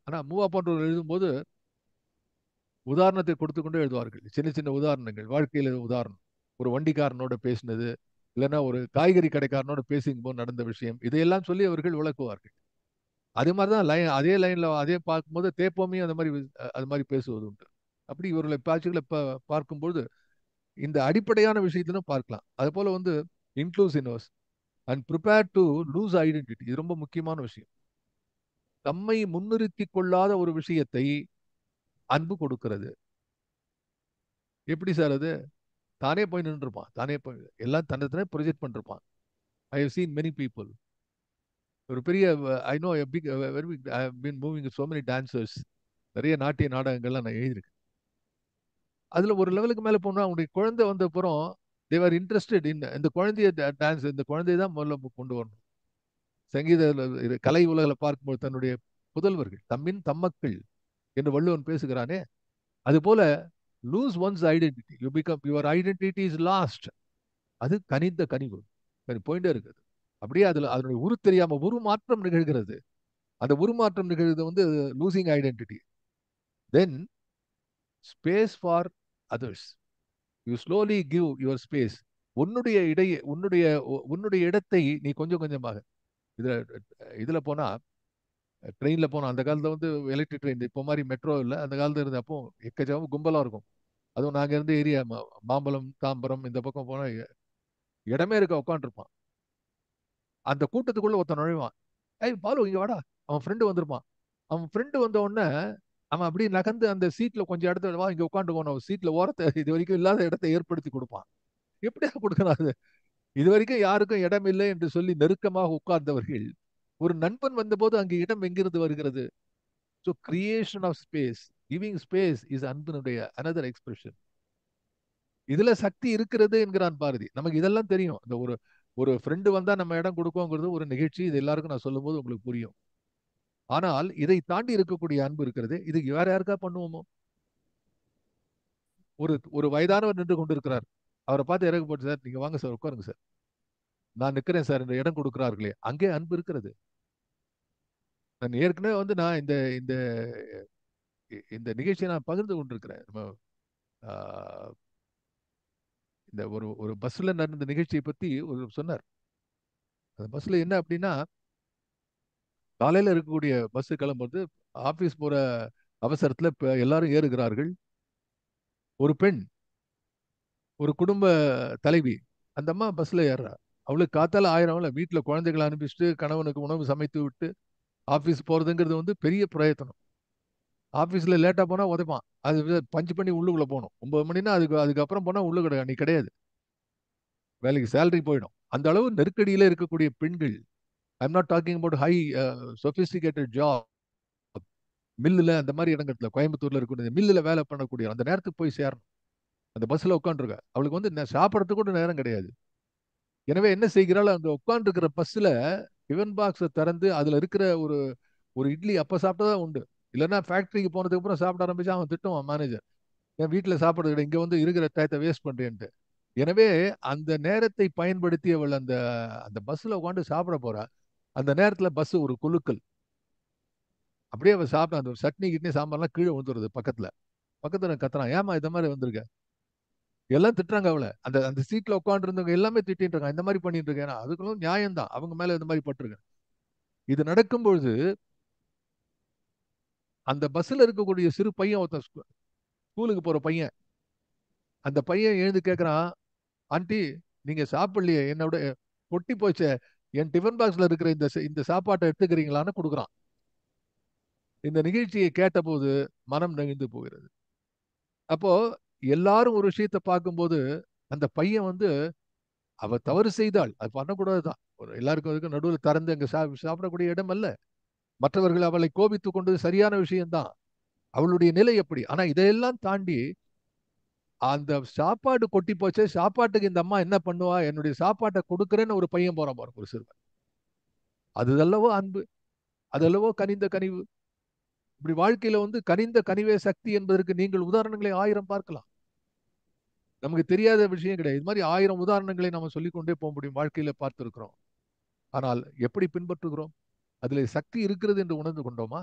ஆனா மூவா போன்றவர்கள் எழுதும்போது உதாரணத்தை கொடுத்து கொண்டே எழுதுவார்கள். சின்ன சின்ன உதாரணங்கள், வாழ்க்கையில உதாரணம், ஒரு வண்டிக்காரனோட பேசினது, இல்லைன்னா ஒரு காய்கறி கடைக்காரனோட பேசும்போது நடந்த விஷயம், இதையெல்லாம் சொல்லி அவர்கள் விளக்குவார்கள். அது மாதிரிதான் லைன், அதே லைன்ல அதே பார்க்கும்போது தேப்போமையும் அந்த மாதிரி அது மாதிரி பேசுவது உண்டு. அப்படி இவர்களை காட்சிகளை பார்க்கும்போது இந்த அடிப்படையான விஷயத்திலும் பார்க்கலாம். அது போல வந்து inclusiveness and prepare to lose identity, இது ரொம்ப முக்கியமான விஷயம். தம்மை முன்னிறுத்தி கொள்ளாத ஒரு விஷயத்தை அன்பு கொடுக்கிறது. எப்படி சார் அது? தானே போய் நின்றுருப்பான், தானே போய் எல்லாம் தன்னை ப்ரொஜெக்ட் பண்ணிருப்பான். I have seen many people. ஒரு பெரிய, I know a big very big, I have been moving so many dancers. நிறைய நாட்டிய நாடகங்கள்லாம் நான் எழுதியிருக்கேன். அதுல ஒரு லெவலுக்கு மேல போனா அவங்களுடைய குழந்தை வந்த அப்புறம் தேவர் இன்ட்ரெஸ்டட் இன் இந்த குழந்தைய டான்ஸ், இந்த குழந்தைய தான் முதல்ல கொண்டு வரணும். சங்கீத கலை உலகில் பார்க்கும்போது தன்னுடைய புதல்வர்கள் தம்மின் தம்மக்கள் என்று வள்ளுவன் பேசுகிறானே, அது போல lose one's identity, you become your identity is lost. அது கனிந்த கனிவு, போயிட்டே இருக்குது. அப்படியே அதுல அதனுடைய உரு தெரியாம உருமாற்றம் நிகழ்கிறது. அந்த உருமாற்றம் நிகழ்கிறது வந்து losing identity. Then space for others, you slowly give your space. உன்னுடைய இடத்தை நீ கொஞ்சம் கொஞ்சமாக, இதுல இதுல போனா, ட்ரெயின்ல போனா, அந்த காலத்துல வந்து எலக்ட்ரிக் ட்ரெயின் இப்போ மாதிரி மெட்ரோ இல்லை, அந்த காலத்துல இருந்த அப்போ எக்கச்சக்கம் கும்பலா இருக்கும். அதுவும் நாங்க இருந்த ஏரியா மாம்பலம் தாம்பரம் இந்த பக்கம் போனா இடமே இருக்க உட்காந்துருப்பான். அந்த கூட்டத்துக்குள்ள ஒருத்தன் நுழைவான், ஏய் பாலு இங்க வாடா, அவன் ஃப்ரெண்டு வந்திருப்பான். அவன் ஃப்ரெண்டு வந்த உடனே அவன் அப்படியே நகர்ந்து அந்த சீட்ல கொஞ்சம் இடத்துல வா, இங்க உட்காந்துக்கோணும், அவன் சீட்ல ஓரத்தை இது வரைக்கும் இல்லாத இடத்தை ஏற்படுத்தி கொடுப்பான். எப்படியா கொடுக்கணும் அது? இது வரைக்கும் யாருக்கும் இடம் இல்லை என்று சொல்லி நெருக்கமாக உட்கார்ந்தவர்கள், ஒரு நண்பன் வந்தபோது அங்கு இடம் எங்கிருந்து வருகிறது? So creation of space, giving space is அன்பினுடைய அனதர் எக்ஸ்பிரஷன். இதுல சக்தி இருக்கிறது என்கிறான் பாரதி. நமக்கு இதெல்லாம் தெரியும். இந்த ஒரு ஒரு ஃப்ரெண்டு வந்தா நம்ம இடம் கொடுக்கோங்கிறது ஒரு நிகழ்ச்சி, இது எல்லாருக்கும் நான் சொல்லும் போது உங்களுக்கு புரியும். ஆனால் இதை தாண்டி இருக்கக்கூடிய அன்பு இருக்கிறது, இது வேற யாருக்கா பண்ணுவோமோ? ஒரு ஒரு வயதானவர் நின்று கொண்டிருக்கிறார், அவரை பார்த்து இறகு போட்டு, சார் நீங்க வாங்க சார், உட்காருங்க சார், நான் நிற்கிறேன் சார் என்று இடம் கொடுக்கிறார்களே, அங்கே அன்பு இருக்கிறது. நான் ஏற்கனவே வந்து நான் இந்த இந்த இந்த நிகழ்ச்சியை நான் பகிர்ந்து கொண்டிருக்கிறேன். நம்ம இந்த ஒரு ஒரு பஸ்ல நடந்த நிகழ்ச்சியை பத்தி ஒரு சொன்னார். அந்த பஸ்ல என்ன அப்படின்னா, காலையில இருக்கக்கூடிய பஸ் கிளம்புறது, ஆபீஸ் போற அவசரத்துல எல்லாரும் ஏறுகிறார்கள். ஒரு பெண், ஒரு குடும்ப தலைவி, அந்த அம்மா பஸ்ல ஏறுறா. அவளுக்கு காத்தால ஆயிரம் வீட்டுல குழந்தைகளை அனுப்பிச்சுட்டு கணவனுக்கு உணவு சமைத்து விட்டு ஆபீஸ் போறதுங்கிறது வந்து பெரிய பிரயத்தனம். ஆபீஸ்ல லேட்டா போனா உதைப்பான், அது பஞ்சு பண்ணி உள்ளுக்குள்ள போகணும். 9 மணினா அதுக்கப்புறம் போனா உள்ள கிடையாது, நீ கிடையாது, வேலைக்கு சேலரி போயிடும். அந்த அளவு நெருக்கடியில இருக்கக்கூடிய பெண்கள். I'm not talking about high sophisticated job. மில்லுல அந்த மாதிரி இடங்கள்ல, கோயம்புத்தூர்ல இருக்கக்கூடிய மில்லுல வேலை பண்ணக்கூடிய அந்த நேரத்துக்கு போய் சேரணும். அந்த பஸ்ல உட்காந்துருக்க அவளுக்கு வந்து சாப்பிடறதுக்கு கூட நேரம் கிடையாது. எனவே என்ன செய்கிறாள், அந்த உட்காந்துருக்கிற பஸ்ல டிஃபன் பாக்ஸை திறந்து அதுல இருக்கிற ஒரு ஒரு இட்லி அப்ப சாப்பிட்டதான் உண்டு. இல்லைன்னா ஃபேக்டரிக்கு போனதுக்கு அப்புறம் சாப்பிட ஆரம்பிச்சா அவன் திட்டுவான் மேனேஜர், என் வீட்டுல சாப்பிடுறது இங்க வந்து இருக்கிற டயத்தை வேஸ்ட் பண்றேன்ட்டு. எனவே அந்த நேரத்தை பயன்படுத்தி அவள் அந்த அந்த பஸ்ல உட்காந்து சாப்பிட போறா. அந்த நேரத்துல பஸ் ஒரு குலுக்கல். அப்படியே அவ சாப்பிட அந்த சட்னி கிட்னி சாம்பார்லாம் கீழே வந்துருது பக்கத்துல. பக்கத்துல கத்துறான், ஏமா இந்த மாதிரி வந்திருக்க? எல்லாம் திட்டுறாங்க அவளை. அந்த அந்த சீட்ல உட்காந்து இருந்தவங்க எல்லாமே திட்டிட்டு இருக்காங்க, இந்த மாதிரி பண்ணிட்டு இருக்கேன். அதுக்குள்ள நியாயம் தான், அவங்க மேல இந்த மாதிரி பட்டிருக்கேன். இது நடக்கும் பொழுது அந்த பஸ்ல இருக்கக்கூடிய சிறு பையன் ஒருத்தன் ஸ்கூலுக்கு போற பையன், அந்த பையன் எழுந்து கேட்கறான், ஆண்டி நீங்க சாப்பிடலையே, என்னோட பொட்டி போச்சே, என் டிஃபன் பாக்ஸ்ல இருக்கிற இந்த சாப்பாட்டை எடுத்துக்கிறீங்களான்னு கொடுக்குறான். இந்த நிகழ்ச்சியை கேட்டபோது மனம் நெகிழ்ந்து போகிறது. அப்போ எல்லாரும் ஒரு விஷயத்தை பார்க்கும்போது அந்த பையன் வந்து அவ தவறு செய்தாள், அது பண்ணக்கூடாதுதான். ஒரு எல்லாருக்கும் நடுவில் திறந்து அங்க சாப்பிடக்கூடிய இடம் அல்ல. மற்றவர்கள் அவளை கோபித்துக் கொண்டது சரியான விஷயம்தான். அவளுடைய நிலை எப்படி? ஆனா இதையெல்லாம் தாண்டி அந்த சாப்பாடு கொட்டி போச்சு, சாப்பாட்டுக்கு இந்த அம்மா என்ன பண்ணுவா, என்னுடைய சாப்பாட்டை கொடுக்குறேன்னு ஒரு பையன் போறான் பாருங்க, ஒரு சிறுவன். அதுதல்லவோ அன்பு, அதல்லவோ கனிந்த கனிவு. இப்படி வாழ்க்கையில வந்து கனிந்த கனிவே சக்தி என்பதற்கு நீங்கள் உதாரணங்களை 1000 பார்க்கலாம். நமக்கு தெரியாத விஷயம் கிடையாது. இது மாதிரி 1000 உதாரணங்களை நம்ம சொல்லிக்கொண்டே போக முடியும், வாழ்க்கையில பார்த்திருக்கிறோம். ஆனால் எப்படி பின்பற்றுகிறோம்? அதில் சக்தி இருக்கிறது என்று உணர்ந்து கொண்டோமா?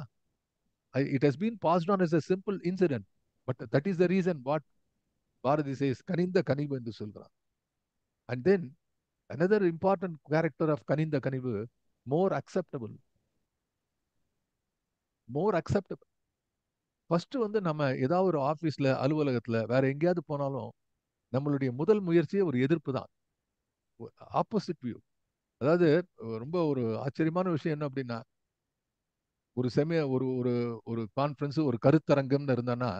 It has been passed on as a simple incident, but that is the reason what Bharathi says கனிந்த கனிவு என்று சொல்கிறான். And then another important character of கனிந்த கனிவு, more acceptable. more acceptable. First வந்து நம்ம ஏதாவது ஒரு ஆபீஸ்ல, அலுவலகத்துல, வேற எங்கேயாவது போனாலும் நம்மளுடைய முதல் முயற்சியே ஒரு எதிர்ப்பு தான், ஆப்போசிட் வியூ. அதாவது ரொம்ப ஒரு ஆச்சரியமான விஷயம் என்ன அப்படின்னா, ஒரு ஒரு ஒரு ஒரு கான்ஃபரன்ஸ், ஒரு கருத்தரங்கம்னு இருந்தானா,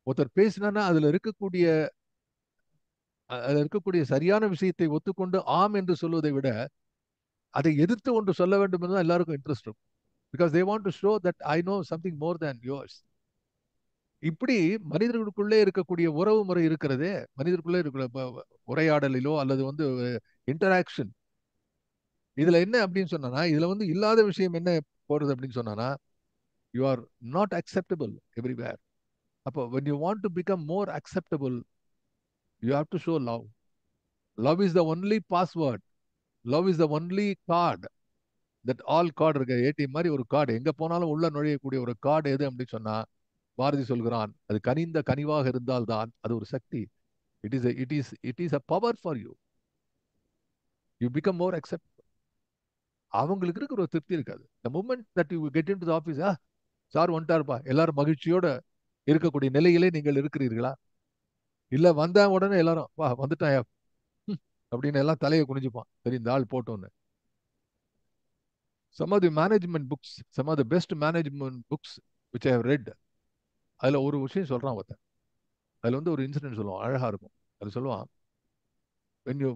ஒருத்தர் பேசினா அதுல இருக்கக்கூடிய சரியான விஷயத்தை ஒத்துக்கொண்டு ஆம் என்று சொல்வதை விட அதை எதிர்த்து ஒன்று சொல்ல வேண்டும் என்று தான் எல்லாருக்கும் இன்ட்ரெஸ்ட் இருக்கும். Because they want to show that I know something more than yours. இப்படி மனிதர்களுக்குள்ளே இருக்கக்கூடிய உறவு முறை இருக்கிறதே, மனிதர்களுக்குள்ளே இருக்கிற உரையாடலிலோ அல்லது வந்து இன்டராக்ஷன், இதுல என்ன அப்படின்னு சொன்னா, இதுல வந்து இல்லாத விஷயம் என்ன போறது அப்படின்னு சொன்னா, you are not acceptable everywhere. அப்போ when you want to become more acceptable, you have to show love. Love is the only password. Love is the only card that all card இருக்கு. ஏடிஎம் மாதிரி ஒரு card, எங்க போனாலும் உள்ள நுழையக்கூடிய ஒரு card எது அப்படின்னு சொன்னா, பாரதி சொல்கிறான், அது கனிந்த கனிவாக இருந்தால் தான் அது ஒரு சக்தி. It is a power for you. You become more accept. அவங்களுக்கு இருக்கிற ஒரு திருப்தி இருக்காது. The moment that you get into the office, sir வந்துட்டாருப்பா, எல்லாரும் மகிழ்ச்சியோட இருக்கக்கூடிய நிலையிலே நீங்கள் இருக்கிறீர்களா? இல்ல வந்தா உடனே எல்லாரும் வா வந்துட்டாயா அப்படின்னு எல்லாம் தலையை குனிஞ்சுப்பான், சரி இந்த ஆள் போட்டோன்னு. some of the management books, some of the best management books which I have read, அதுல ஒரு விஷயம் சொல்றான் ஒருத்தன். அதுல வந்து ஒரு இன்சிடென்ட் சொல்லுவான், அழகா இருக்கும். அது சொல்லுவான், when you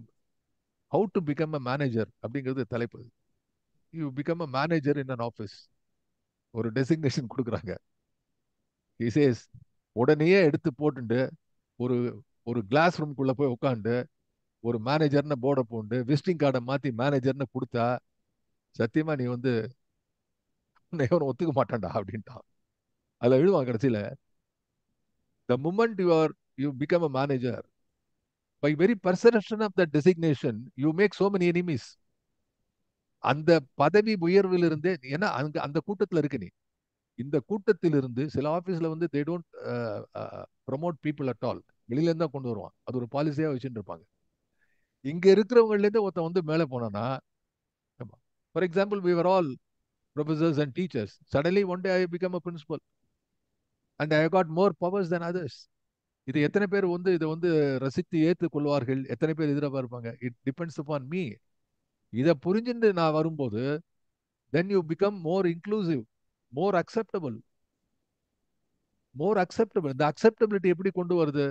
how to become a manager அப்படிங்கிறது தலைப்பு. you become a manager in an office. ஒரு டெசிக்னேஷன் கொடுக்குறாங்க. he says, உடனேயே எடுத்து போட்டுண்டு ஒரு ஒரு கிளாஸ் ரூம்குள்ள போய் உட்காந்து ஒரு மேனேஜர்னு போர்டை போட்டு விசிட்டிங் கார்டை மாத்தி மேனேஜர்னு கொடுத்தா, சத்தியமா நீ வந்து ஒத்துக்க மாட்டான்டா அப்படின்ட்டான். அதுல எழுதுவான் கடைசியில, the moment you become a manager, by very perception of that designation you make so many enemies. அந்த பதவி உயர்விலிருந்தே, ஏன்னா அங்க அந்த கூட்டத்துல இருக்கு நீ. இந்த கூட்டத்திலிருந்து சில ஆபீஸ்ல வந்து they don't promote people at all. வெளியில இருந்தா கொண்டு வருவான், அது ஒரு பாலிசியா வச்சுட்டு இருப்பாங்க. இங்க இருக்கிறவங்கல இருந்து ஒருத்தன் வந்து மேல போனானா, for example we were all professors and teachers, suddenly one day I become a principal and I got more powers than others. இது எத்தனை பேர் வந்து இதை வந்து ரசித்து ஏற்றுக் கொள்வார்கள், எத்தனை பேர் எதிர்பார்ப்பாங்க? It depends upon me. இதை புரிஞ்சுட்டு நான் வரும்போது, then you become more inclusive, more acceptable. more acceptable. இந்த அக்செப்டபிலிட்டி எப்படி கொண்டு வருது?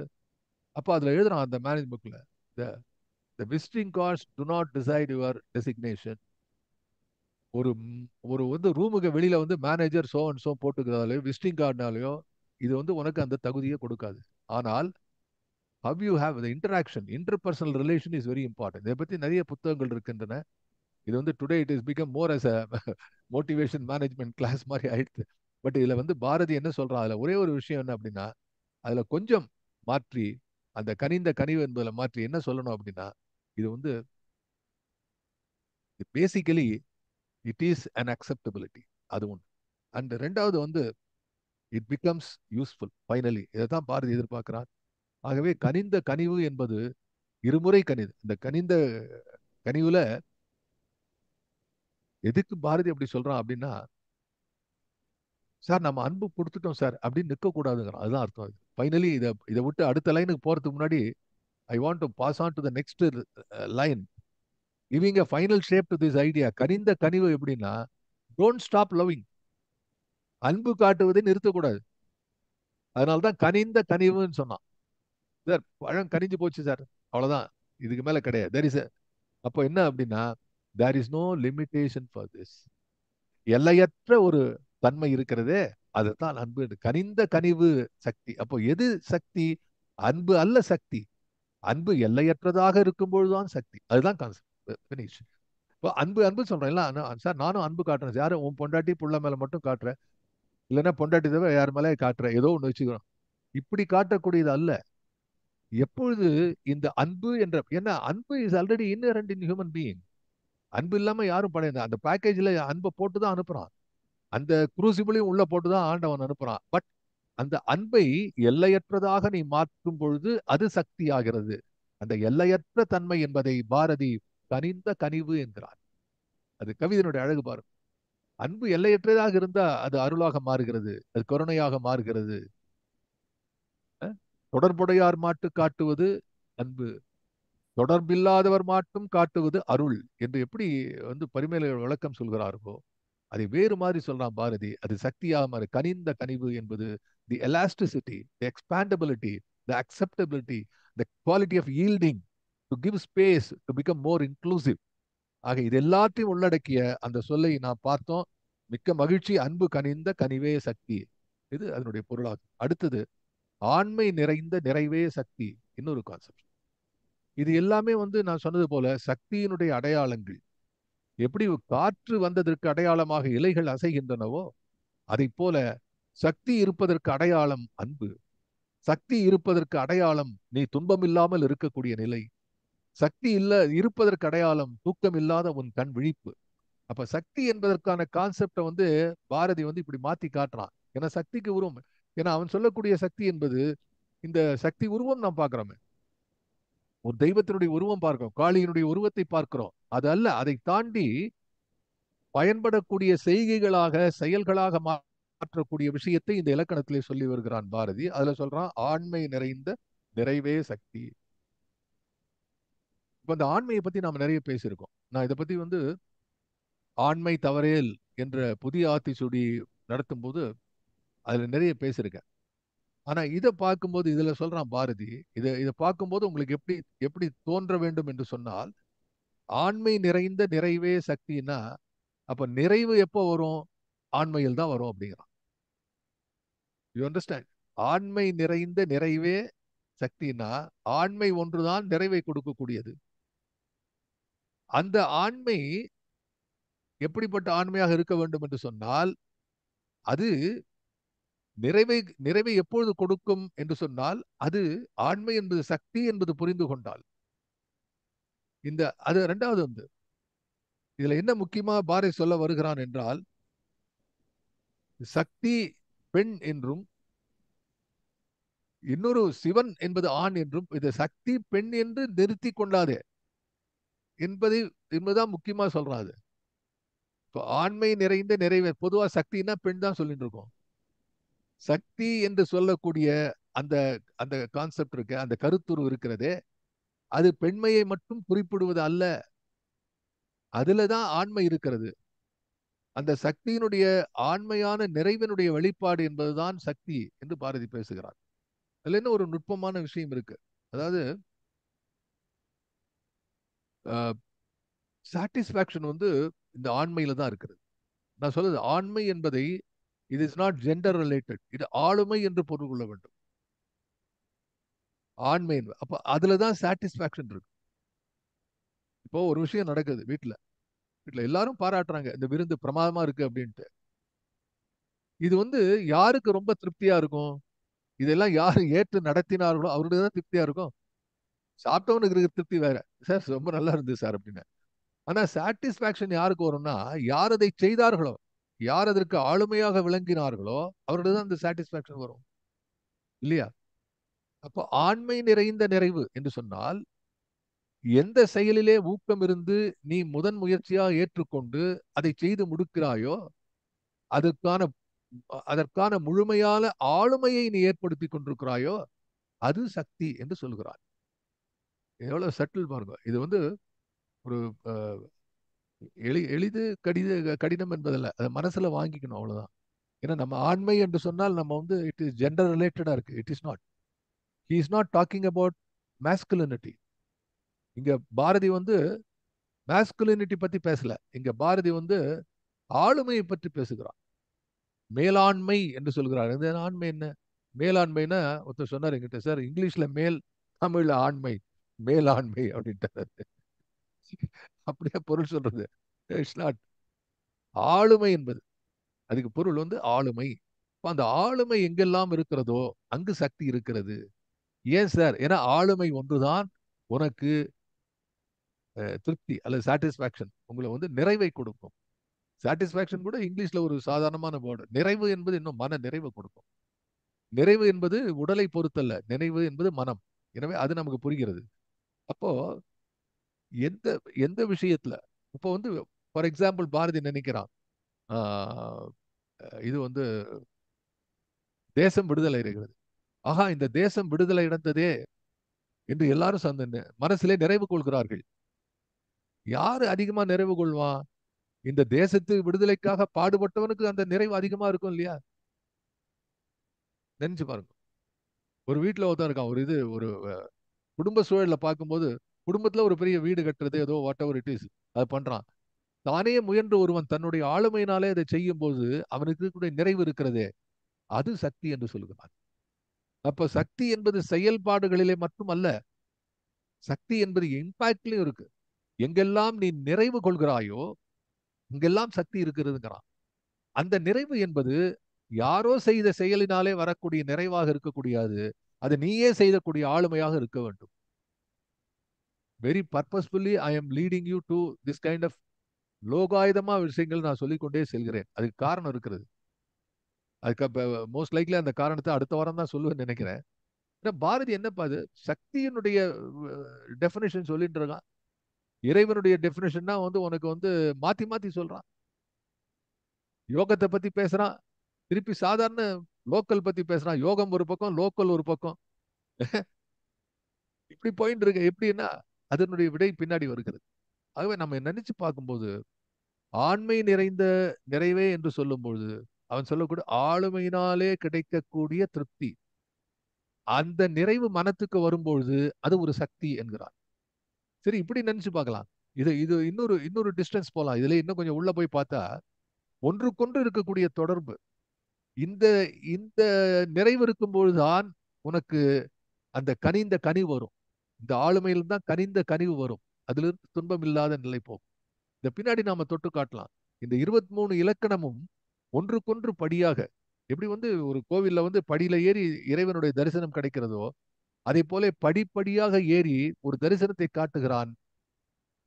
அப்போ அதுல எழுதுறான் அந்த மேனேஜ் புக்ல, the the visiting cards do not decide your designation. ஒரு ஒரு வந்து ரூமுக்கு வெளியில வந்து மேனேஜர் சோ அண்ட் சோ போட்டுக்கிறதாலயோ விசிட்டிங் கார்டுனாலயோ இது வந்து உனக்கு அந்த தகுதியை கொடுக்காது. ஆனால் how you have the interaction, interpersonal relation is very important. இதை பத்தி நிறைய புத்தகங்கள் இருக்கின்றன. இது வந்து today it is become more as a motivation management class மாதிரி ஆயிடுது. பட் இதுல வந்து பாரதி என்ன சொல்றான், அதுல ஒரே ஒரு விஷயம் என்ன அப்படின்னா, அதுல கொஞ்சம் மாற்றி அந்த கனிந்த கனிவு என்பதில் மாற்றி என்ன சொல்லணும் அப்படின்னா, இது வந்து basically it is an acceptability. அது ஒன்று. அண்ட் ரெண்டாவது வந்து இட் பிகம்ஸ் யூஸ்ஃபுல் ஃபைனலி. இதை தான் பாரதி எதிர்பார்க்கிறார். ஆகவே கனிந்த கனிவு என்பது இருமுறை கனிது. இந்த கனிந்த கனிவுல எதுக்கு பாரதி அப்படி சொல்றான் அப்படின்னா, சார் நம்ம அன்பு கொடுத்துட்டோம் சார் அப்படின்னு நிற்க கூடாதுங்கிறான். அதுதான் அர்த்தம். ஃபைனலி இதை விட்டு அடுத்த லைனுக்கு போறதுக்கு முன்னாடி I want to pass on to the next line, giving a final shape to this idea. கனிந்த கனிவு எப்படின்னா, டோன்ட் ஸ்டாப் லவ்விங். அன்பு காட்டுவதை நிறுத்தக்கூடாது. அதனால தான் கனிந்த கனிவுன்னு சொன்னான். சார் பழம் கனிஞ்சு போச்சு சார், அவ்வளவுதான், இதுக்கு மேல கிடையாது. தெர் இஸ் அப்போ என்ன அப்படின்னா, there is no limitation for this. எல்லையற்ற ஒரு தன்மை இருக்கிறதே, அதுதான் அன்பு. கனிந்த கனிவு சக்தி. அப்போ எது சக்தி? அன்பு அல்ல சக்தி. அன்பு எல்லையற்றதாக இருக்கும் பொழுதுதான் சக்தி. அதுதான் கான்செப்ட். ஃபினிஷ். இப்போ அன்பு அன்பு சொல்றேன் இல்ல சார், நானும் அன்பு காட்டுறேன். யாரும் உன் பொண்டாட்டி புள்ள மேல மட்டும் காட்டுறேன், இல்லைன்னா பொண்டாட்டி தவிர யார் மேலே காட்டுறேன், ஏதோ ஒன்று வச்சுக்கிறோம். இப்படி காட்டக்கூடியது அல்ல. எப்பொழுது இந்த அன்பு என்ற, ஏன்னா அன்பு is already inherent in human being. அன்பு இல்லாம யாரும் படையாது. அந்த பேக்கேஜ்ல அன்பை போட்டு தான் அனுப்புறான். அந்த குரூசிபிளையும் உள்ள போட்டு தான் ஆண்டவன் அனுப்புறான். பட் அந்த அன்பை எல்லையற்றதாக நீ மாற்றும் பொழுது அது சக்தி ஆகிறது. அந்த எல்லையற்ற தன்மை என்பதை பாரதி கனிந்த கனிவு என்கிறார். அது கவிதையினுடைய அழகு பாருங்க. அன்பு எல்லையற்றதாக இருந்தா அது அருளாக மாறுகிறது, அது கருணையாக மாறுகிறது. தொடர்புடையார் மாட்டு காட்டுவது அன்பு, தொடர்பில்லாதவர் மாட்டும் காட்டுவது அருள் என்று எப்படி பரிமேலழகர் விளக்கம் சொல்கிறார்களோ, அதை வேறு மாதிரி சொல்றான் பாரதி. அது சக்தியாக மாறு. கனிந்த கனிவு என்பது the elasticity, the expandability, the acceptability, the quality of yielding to give space to become more inclusive. ஆக இது எல்லாத்தையும் உள்ளடக்கிய அந்த சொல்லை நாம் பார்த்தோம். மிக்க மகிழ்ச்சி. அன்பு கனிந்த கனிவே சக்தி, இது அதனுடைய பொருளாகும். அடுத்தது ஆண்மை நிறைந்த நிறைவே சக்தி, இன்னொரு கான்செப்ட். இது எல்லாமே நான் சொன்னது போல சக்தியினுடைய அடையாளங்கள். எப்படி காற்று வந்ததற்கு அடையாளமாக இலைகள் அசைகின்றனவோ, அதை போல சக்தி இருப்பதற்கு அடையாளம் அன்பு. சக்தி இருப்பதற்கு அடையாளம் நீ துன்பமில்லாமல் இருக்கக்கூடிய நிலை. சக்தி இல்ல இருப்பதற்கு அடையாளம் தூக்கம் இல்லாத உன் கண் விழிப்பு. அப்ப சக்தி என்பதற்கான கான்செப்டை பாரதி இப்படி மாத்தி காட்டுறான். ஏன்னா சக்திக்கு உருவம், ஏன்னா அவன் சொல்லக்கூடிய சக்தி என்பது இந்த சக்தி உருவம் நாம் பார்க்கிறோமே, ஒரு தெய்வத்தினுடைய உருவம் பார்க்கிறோம், காளியினுடைய உருவத்தை பார்க்கிறோம். அது அல்ல, அதை தாண்டி பயன்படக்கூடிய செய்கைகளாக செயல்களாக மாற்றக்கூடிய விஷயத்தை இந்த இலக்கணத்திலே சொல்லி வருகிறான் பாரதி. அதுல சொல்றான் ஆண்மை நிறைந்த நிறைவே சக்தி. இப்ப இந்த ஆண்மையை பத்தி நாம நிறைய பேசியிருக்கோம். நான் இதை பத்தி ஆண்மை தவறேல் என்ற புதிய ஆத்திசூடி நடத்தும் போது அதுல நிறைய பேசியிருக்கேன். ஆனா இதை பார்க்கும்போது இதுல சொல்றான் பாரதி, இதை பார்க்கும்போது உங்களுக்கு எப்படி எப்படி தோன்ற வேண்டும் என்று சொன்னால், ஆண்மை நிறைந்த நிறைவே சக்தினா அப்ப நிறைவு எப்போ வரும்? ஆண்மையில் தான் வரும் அப்படிங்கிறான். You understand? ஆண்மை நிறைந்த நிறைவே சக்தினா ஆண்மை ஒன்றுதான் நிறைவை கொடுக்கக்கூடியது. அந்த ஆண்மை எப்படிப்பட்ட ஆண்மையாக இருக்க வேண்டும் என்று சொன்னால், அது நிறைவை நிறைவை எப்பொழுது கொடுக்கும் என்று சொன்னால், அது ஆண்மை என்பது சக்தி என்பது புரிந்து கொண்டால். அது இரண்டாவது இதுல என்ன முக்கியமா பாரதி சொல்ல வருகிறான் என்றால், சக்தி பெண் என்றும் இன்னொரு சிவன் என்பது ஆண் என்றும், இது சக்தி பெண் என்று நிறுத்தி கொண்டாதே என்பதை என்பதுதான் முக்கியமா சொல்றாரு. இப்போ ஆண்மை நிறைந்த நிறைவே, பொதுவா சக்தினா பெண் தான் சொல்லிட்டு இருக்கோம். சக்தி என்று சொல்லக்கூடிய அந்த அந்த கான்செப்ட் இருக்கு, அந்த கருத்துரு இருக்கிறதே, அது பெண்மையை மட்டும் குறிப்பிடுவது அல்ல. அதுலதான் ஆண்மை இருக்கிறது. அந்த சக்தியினுடைய ஆண்மையான நிறைவினுடைய வெளிப்பாடு என்பதுதான் சக்தி என்று பாரதி பேசுகிறார். அதுல என்ன ஒரு நுட்பமான விஷயம் இருக்கு. அதாவது சாட்டிஸ்பாக்சன் இந்த ஆண்மையில தான் இருக்கிறது. நான் சொல்றது ஆண்மை என்பதை it is not gender related, இது ஆளுமை என்று பொருள் கொள்ள வேண்டும். ஆண்மை அப்ப அதுலதான் சாட்டிஸ்பாக்சன் இருக்கு. இப்போ ஒரு விஷயம் நடக்குது வீட்டுல, வீட்டுல எல்லாரும் பாராட்டுறாங்க இந்த விருந்து பிரமாதமா இருக்கு அப்படின்ட்டு. இது யாருக்கு ரொம்ப திருப்தியா இருக்கும்? இதெல்லாம் யாரு ஏற்று நடத்தினார்களோ அவருக்கு தான் திருப்தியா இருக்கும். சாப்பிட்டவனுக்கு இருக்கிற திருப்தி வேற. சார் ரொம்ப நல்லா இருந்தது சார் அப்படின்னு. ஆனா சாட்டிஸ்பாக்சன் யாருக்கு வரும்னா, யார் அதை செய்தார்களோ, யார் அதற்கு ஆளுமையாக விளங்கினார்களோ அவர்களுக்கு தான் அந்த சாட்டிஸ்பாக்சன் வரும். இல்லையா? அப்போ ஆண்மை நிறைந்த நிறைவு என்று சொன்னால், எந்த செயலிலே ஊக்கம் இருந்து நீ முதன் முயற்சியா ஏற்றுக்கொண்டு அதை செய்து முடிக்கிறாயோ, அதற்கான அதற்கான முழுமையான ஆளுமையை நீ ஏற்படுத்திக் கொண்டிருக்கிறாயோ, அது சக்தி என்று சொல்கிறார். எவ்வளவு சட்டில் பாருங்க. இது வந்து ஒரு எளிது கடினம் என்பதல்ல. அதை மனசுல வாங்கிக்கணும் அவ்வளவுதான். ஏன்னா நம்ம ஆண்மை என்று சொன்னால் நம்ம வந்து இட் இஸ் ஜெண்டர் ரிலேட்டடா இருக்கு. It is not. He is not talking about masculinity. இங்க பாரதி வந்து மேஸ்குலினிட்டி பத்தி பேசல. இங்க பாரதி வந்து ஆளுமையை பற்றி பேசுகிறார். மேலாண்மை என்று சொல்கிறார். இந்த ஆண்மை என்ன? மேலாண்மைன்னா ஒருத்தர் சொன்னார் என்கிட்ட, சார் இங்கிலீஷ்ல மேல், தமிழ்ல ஆண்மை, மேலாண்மை அப்படின்ட்டார். அப்படியே பொருள் சொல்றது. It's not. ஆளுமை என்பது அதுக்கு பொருள் வந்து ஆளுமை. அந்த ஆளுமை எங்கெல்லாம் இருக்கிறதோ அங்கு சக்தி இருக்கிறது. ஏன் சார்? ஏன்னா ஆளுமை ஒன்றுதான் உனக்கு திருப்தி அல்லது சாட்டிஸ்பாக்சன், உங்களை வந்து நிறைவை கொடுக்கும். சாட்டிஸ்பாக்சன் கூட இங்கிலீஷ்ல ஒரு சாதாரணமான வேர்டு. நிறைவு என்பது இன்னும் மன நிறைவை கொடுக்கும். நிறைவு என்பது உடலை பொறுத்தல்ல, நினைவு என்பது மனம். எனவே அது நமக்கு புரிகிறது. அப்போ எந்த எந்த விஷயத்துல இப்போ வந்து ஃபார் எக்ஸாம்பிள் பாரதி நினைக்கிறான், ஆஹ், இது வந்து தேசம் விடுதலை இருக்கிறது. ஆஹா, இந்த தேசம் விடுதலை அடைந்ததே என்று எல்லாரும் மனசிலே நிறைவு கொள்கிறார்கள். யாரு அதிகமா நிறைவு கொள்வான்? இந்த தேசத்து விடுதலைக்காக பாடுபட்டவனுக்கு அந்த நிறைவு அதிகமா இருக்கும் இல்லையா? நினைச்சு பாருங்க. ஒரு வீட்டுல ஒருத்தன் இருக்கான், ஒரு இது ஒரு குடும்ப சூழல்ல பார்க்கும்போது, குடும்பத்துல ஒரு பெரிய வீடு கட்டுறது ஏதோ வாட் எவர் இட் இஸ் அது பண்றான். தானே முயன்று ஒருவன் தன்னுடைய ஆளுமையினாலே அதை செய்யும் போது அவனுக்கு இருக்கக்கூடிய நிறைவு இருக்கிறதே, அது சக்தி என்று சொல்கிறான். அப்ப சக்தி என்பது செயல்பாடுகளிலே மட்டும் அல்ல, சக்தி என்பது இம்பாக்ட்லயும் இருக்கு. எங்கெல்லாம் நீ நிறைவு கொள்கிறாயோ இங்கெல்லாம் சக்தி இருக்கிறதுங்கிறான். அந்த நிறைவு என்பது யாரோ செய்த செயலினாலே வரக்கூடிய நிறைவாக இருக்கக்கூடியது. அது நீயே செய்யக்கூடிய ஆளுமையாக இருக்க வேண்டும். Very purposefully I am leading you to this kind of லோகாயுதமா விஷயங்கள் நான் சொல்லிக்கொண்டே செல்கிறேன். அதுக்கு காரணம் இருக்கிறது. அதுக்கு மோஸ்ட் லைக்லி அந்த காரணத்தை அடுத்த வாரம் தான் சொல்லுவேன்னு நினைக்கிறேன். பாரதி என்னப்பா அது சக்தியினுடைய டெபினேஷன் சொல்லிட்டு இருக்கான். இறைவனுடைய டெபினேஷன்னா வந்து உனக்கு வந்து மாத்தி மாத்தி சொல்றான். யோகத்தை பத்தி பேசுறான், திருப்பி சாதாரண லோக்கல் பத்தி பேசுறான். யோகம் ஒரு பக்கம், லோக்கல் ஒரு பக்கம். இப்படி போயிட்டு இருக்கு. எப்படின்னா அதனுடைய விடை பின்னாடி வருகிறது. ஆகவே நம்ம நினைச்சு பார்க்கும்போது ஆண்மை நிறைந்த நிறைவே என்று சொல்லும் பொழுது அவன் சொல்லக்கூடிய ஆளுமையினாலே கிடைக்கக்கூடிய திருப்தி, அந்த நிறைவு மனத்துக்கு வரும்பொழுது அது ஒரு சக்தி என்கிறான். சரி, இப்படி நினைச்சு பார்க்கலாம். இது இது இன்னொரு இன்னொரு டிஸ்டன்ஸ் போலாம். இதுல இன்னும் கொஞ்சம் உள்ள போய் பார்த்தா ஒன்றுக்கொன்று இருக்கக்கூடிய தொடர்பு. இந்த இந்த நிறைவு இருக்கும் பொழுதுதான் உனக்கு அந்த கனிந்த கனிவு வரும். இந்த ஆளுமையில் தான் கனிந்த கனிவு வரும். அதிலிருந்து துன்பம் இல்லாத நிலை போகும். இந்த பின்னாடி நாம தொட்டு காட்டலாம். இந்த 23 இலக்கணமும் ஒன்றுக்கொன்று படியாக, எப்படி வந்து ஒரு கோவில்ல வந்து படியில ஏறி இறைவனுடைய தரிசனம் கிடைக்கிறதோ அதே போல படிப்படியாக ஏறி ஒரு தரிசனத்தை காட்டுகிறான்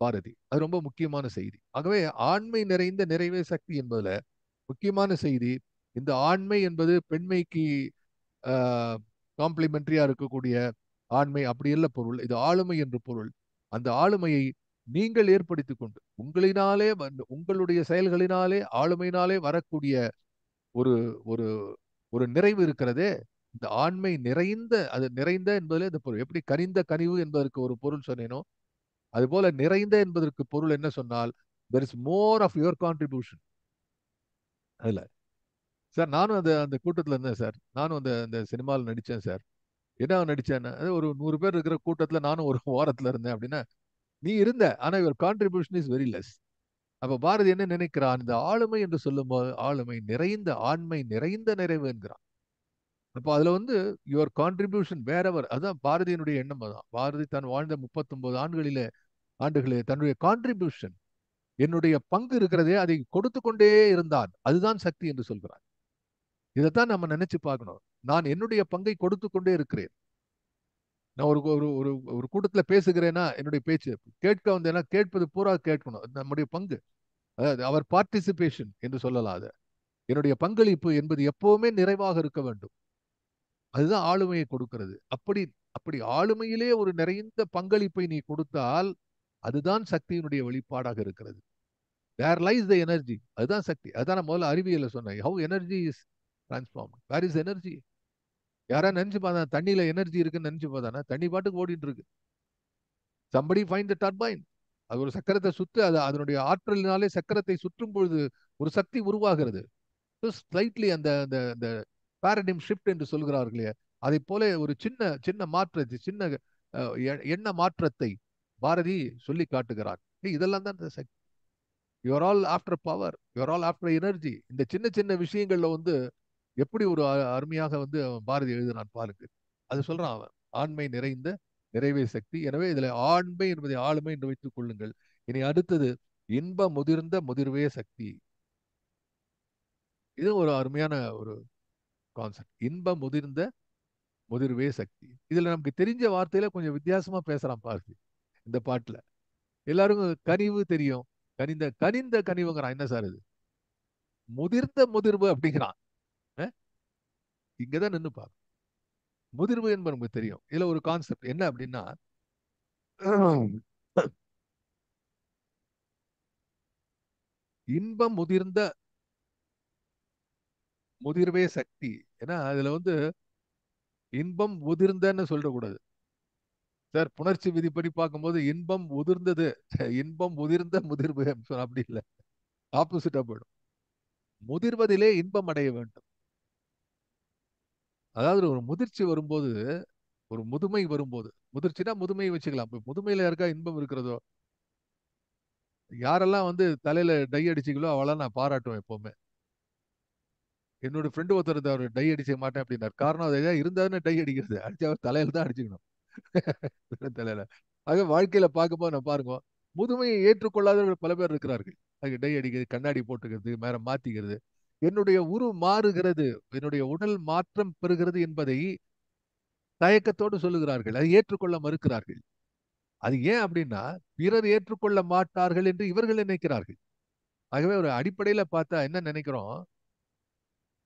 பாரதி. அது ரொம்ப முக்கியமான செய்தி. ஆகவே ஆண்மை நிறைந்த நிறைவே சக்தி என்பதுல முக்கியமான செய்தி, இந்த ஆண்மை என்பது பெண்மைக்கு காம்ப்ளிமெண்டரியா இருக்கக்கூடிய ஆண்மை அப்படி இல்ல பொருள். இது ஆளுமை என்று பொருள். அந்த ஆளுமையை நீங்கள் ஏற்படுத்திக் கொண்டு உங்களினாலே உங்களுடைய செயல்களினாலே ஆளுமையினாலே வரக்கூடிய ஒரு ஒரு ஒரு நிறைவு இருக்கிறதே, இந்த ஆண்மை நிறைந்த, அது நிறைந்த என்பதிலே இந்த பொருள். எப்படி கனிந்த கனிவு என்பதற்கு ஒரு பொருள் சொன்னேனோ அதுபோல நிறைந்த என்பதற்கு பொருள் என்ன சொன்னால் there is more of your contribution அதுல. சார் நானும் அந்த அந்த கூட்டத்துல இருந்தேன் சார். நானும் அந்த அந்த சினிமாவில் நடிச்சேன் சார். என்ன நடிச்சேன்னா ஒரு 100 பேர் இருக்கிற கூட்டத்துல நானும் ஒரு ஓரத்துல இருந்தேன் அப்படின்னா, நீ இருந்த ஆனா your contribution is very less. அப்ப பாரதி என்ன நினைக்கிறான்? இந்த ஆளுமை என்று சொல்லும் போது ஆளுமை நிறைந்த ஆண்மை நிறைந்த நிறைவு என்கிறான். அப்போ அதுல வந்து யுவர் கான்ட்ரிபியூஷன் வேறவர், அதான் பாரதியினுடைய எண்ணம். அதான் பாரதி தான் வாழ்ந்த 39 ஆண்டுகளே தன்னுடைய கான்ட்ரிபியூஷன், என்னுடைய பங்கு இருக்கிறதே அதை கொடுத்து கொண்டே இருந்தான். அதுதான் சக்தி என்று சொல்கிறார். இதைத்தான் நம்ம நினைச்சு பார்க்கணும். நான் என்னுடைய பங்கை கொடுத்து கொண்டே இருக்கிறேன். நான் ஒரு ஒரு ஒரு ஒரு கூட்டத்துல பேசுகிறேன்னா என்னுடைய பேச்சு கேட்க வந்தேன்னா கேட்பது பூரா கேட்கணும். அது நம்முடைய பங்கு. அதாவது அவர் பார்ட்டிசிபேஷன் என்று சொல்லலாம் அதை. என்னுடைய பங்களிப்பு என்பது எப்பவுமே நிறைவாக இருக்க வேண்டும். அதுதான் ஆளுமையை கொடுக்கிறது. அப்படி அப்படி ஆளுமையிலே ஒரு நிறைந்த பங்களிப்பை நீ கொடுத்தால் அதுதான் சக்தியினுடைய வெளிப்பாடாக இருக்கிறது. வேர் லைஸ் த எனர்ஜி, அதுதான் சக்தி. அதுதான் நான் முதல்ல அறிவியல்ல சொன்னேன். How energy is transform, where is energy. யாரா நினைச்சு பார்த்தா தண்ணியில எனர்ஜி இருக்குன்னு நினைச்சு பார்த்தானா தண்ணி பாட்டுக்கு ஓடிட்டு இருக்கு. Somebody find the turbine. அது ஒரு சக்கரத்தை சுத்து அது அதனுடைய ஆற்றலினாலே சக்கரத்தை சுற்றும் பொழுது ஒரு சக்தி உருவாகிறது. ஸ்லைட்லி அந்த அந்த அந்த பாரடிம் ஷிஃப்ட் என்று சொல்கிறார்களே, அதை போல ஒரு சின்ன சின்ன மாற்றத்தை, சின்ன எண்ண மாற்றத்தை பாரதி சொல்லி காட்டுகிறார். இதெல்லாம் தான் இந்த சக்தி. You're all after power, you're all after energy. இந்த சின்ன சின்ன விஷயங்கள்ல வந்து எப்படி ஒரு அருமையாக வந்து அவன் பாரதி எழுதுனான் பாருங்க. அது சொல்றான் அவன். ஆண்மை நிறைந்த நிறைவே சக்தி. எனவே இதுல ஆண்மை என்பதை ஆளுமை என்று வைத்துக் கொள்ளுங்கள். இனி அடுத்தது இன்ப முதிர்ந்த முதிர்வே சக்தி. இது ஒரு அருமையான ஒரு கான்செப்ட். இன்ப முதிர்ந்த முதிர்வே சக்தி. இதுல நமக்கு தெரிஞ்ச வார்த்தையில கொஞ்சம் வித்தியாசமா பேசுறான் பாரதி இந்த பாட்டுல. எல்லாருக்கும் கனிவு தெரியும். கனிந்த கனிந்த கனிவுங்கிறான். என்ன சார் இது? முதிர்ந்த முதிர்வு அப்படிங்கிறான். அஹ், இங்கதான் நின்னு பாரு. முதிர்வு என்பது நமக்கு தெரியும். இதுல ஒரு கான்செப்ட் என்ன அப்படின்னா இன்பம் முதிர்ந்த முதிர்வே சக்தி. ஏன்னா அதுல வந்து இன்பம் உதிர்ந்தன்னு சொல்லக்கூடாது சார். புணர்ச்சி விதிப்படி பார்க்கும்போது இன்பம் உதிர்ந்தது, இன்பம் உதிர்ந்த முதிர்வு அப்படி இல்லை, ஆப்போசிட்டா போயிடும். முதிர்வதிலே இன்பம் அடைய வேண்டும். அதாவது ஒரு முதிர்ச்சி வரும்போது, ஒரு முதுமை வரும்போது, முதிர்ச்சினா முதுமையை வச்சுக்கலாம். இப்ப முதுமையில யாருக்கா இன்பம் இருக்கிறதோ, யாரெல்லாம் வந்து தலையில டை அடிச்சிங்களோ அவெல்லாம் நான் பாராட்டுவேன் எப்பவுமே. என்னோட ஃப்ரெண்டு ஒருத்தர் அவர் டை அடிக்க மாட்டேன் அப்படின்னார். காரணம் அது ஏதாவது இருந்தாருன்னு டை அடிக்கிறது, அடிச்சா அவர் தலையில தான் அடிச்சுக்கணும். தலையில. ஆக வாழ்க்கையில பார்க்கும்போது நான் பாருங்க, முதுமையை ஏற்றுக்கொள்ளாதவர்கள் பல பேர் இருக்கிறார்கள். அது டை அடிக்கிறது, கண்ணாடி போட்டுக்கிறது, மேல மாத்திக்கிறது. என்னுடைய உரு மாறுகிறது, என்னுடைய உடல் மாற்றம் பெறுகிறது என்பதை தயக்கத்தோடு சொல்லுகிறார்கள். அதை ஏற்றுக்கொள்ள மறுக்கிறார்கள். அது ஏன் அப்படின்னா பிறர் ஏற்றுக்கொள்ள மாட்டார்கள் என்று இவர்கள் நினைக்கிறார்கள். ஆகவே ஒரு அடிப்படையில பார்த்தா என்ன நினைக்கிறோம்,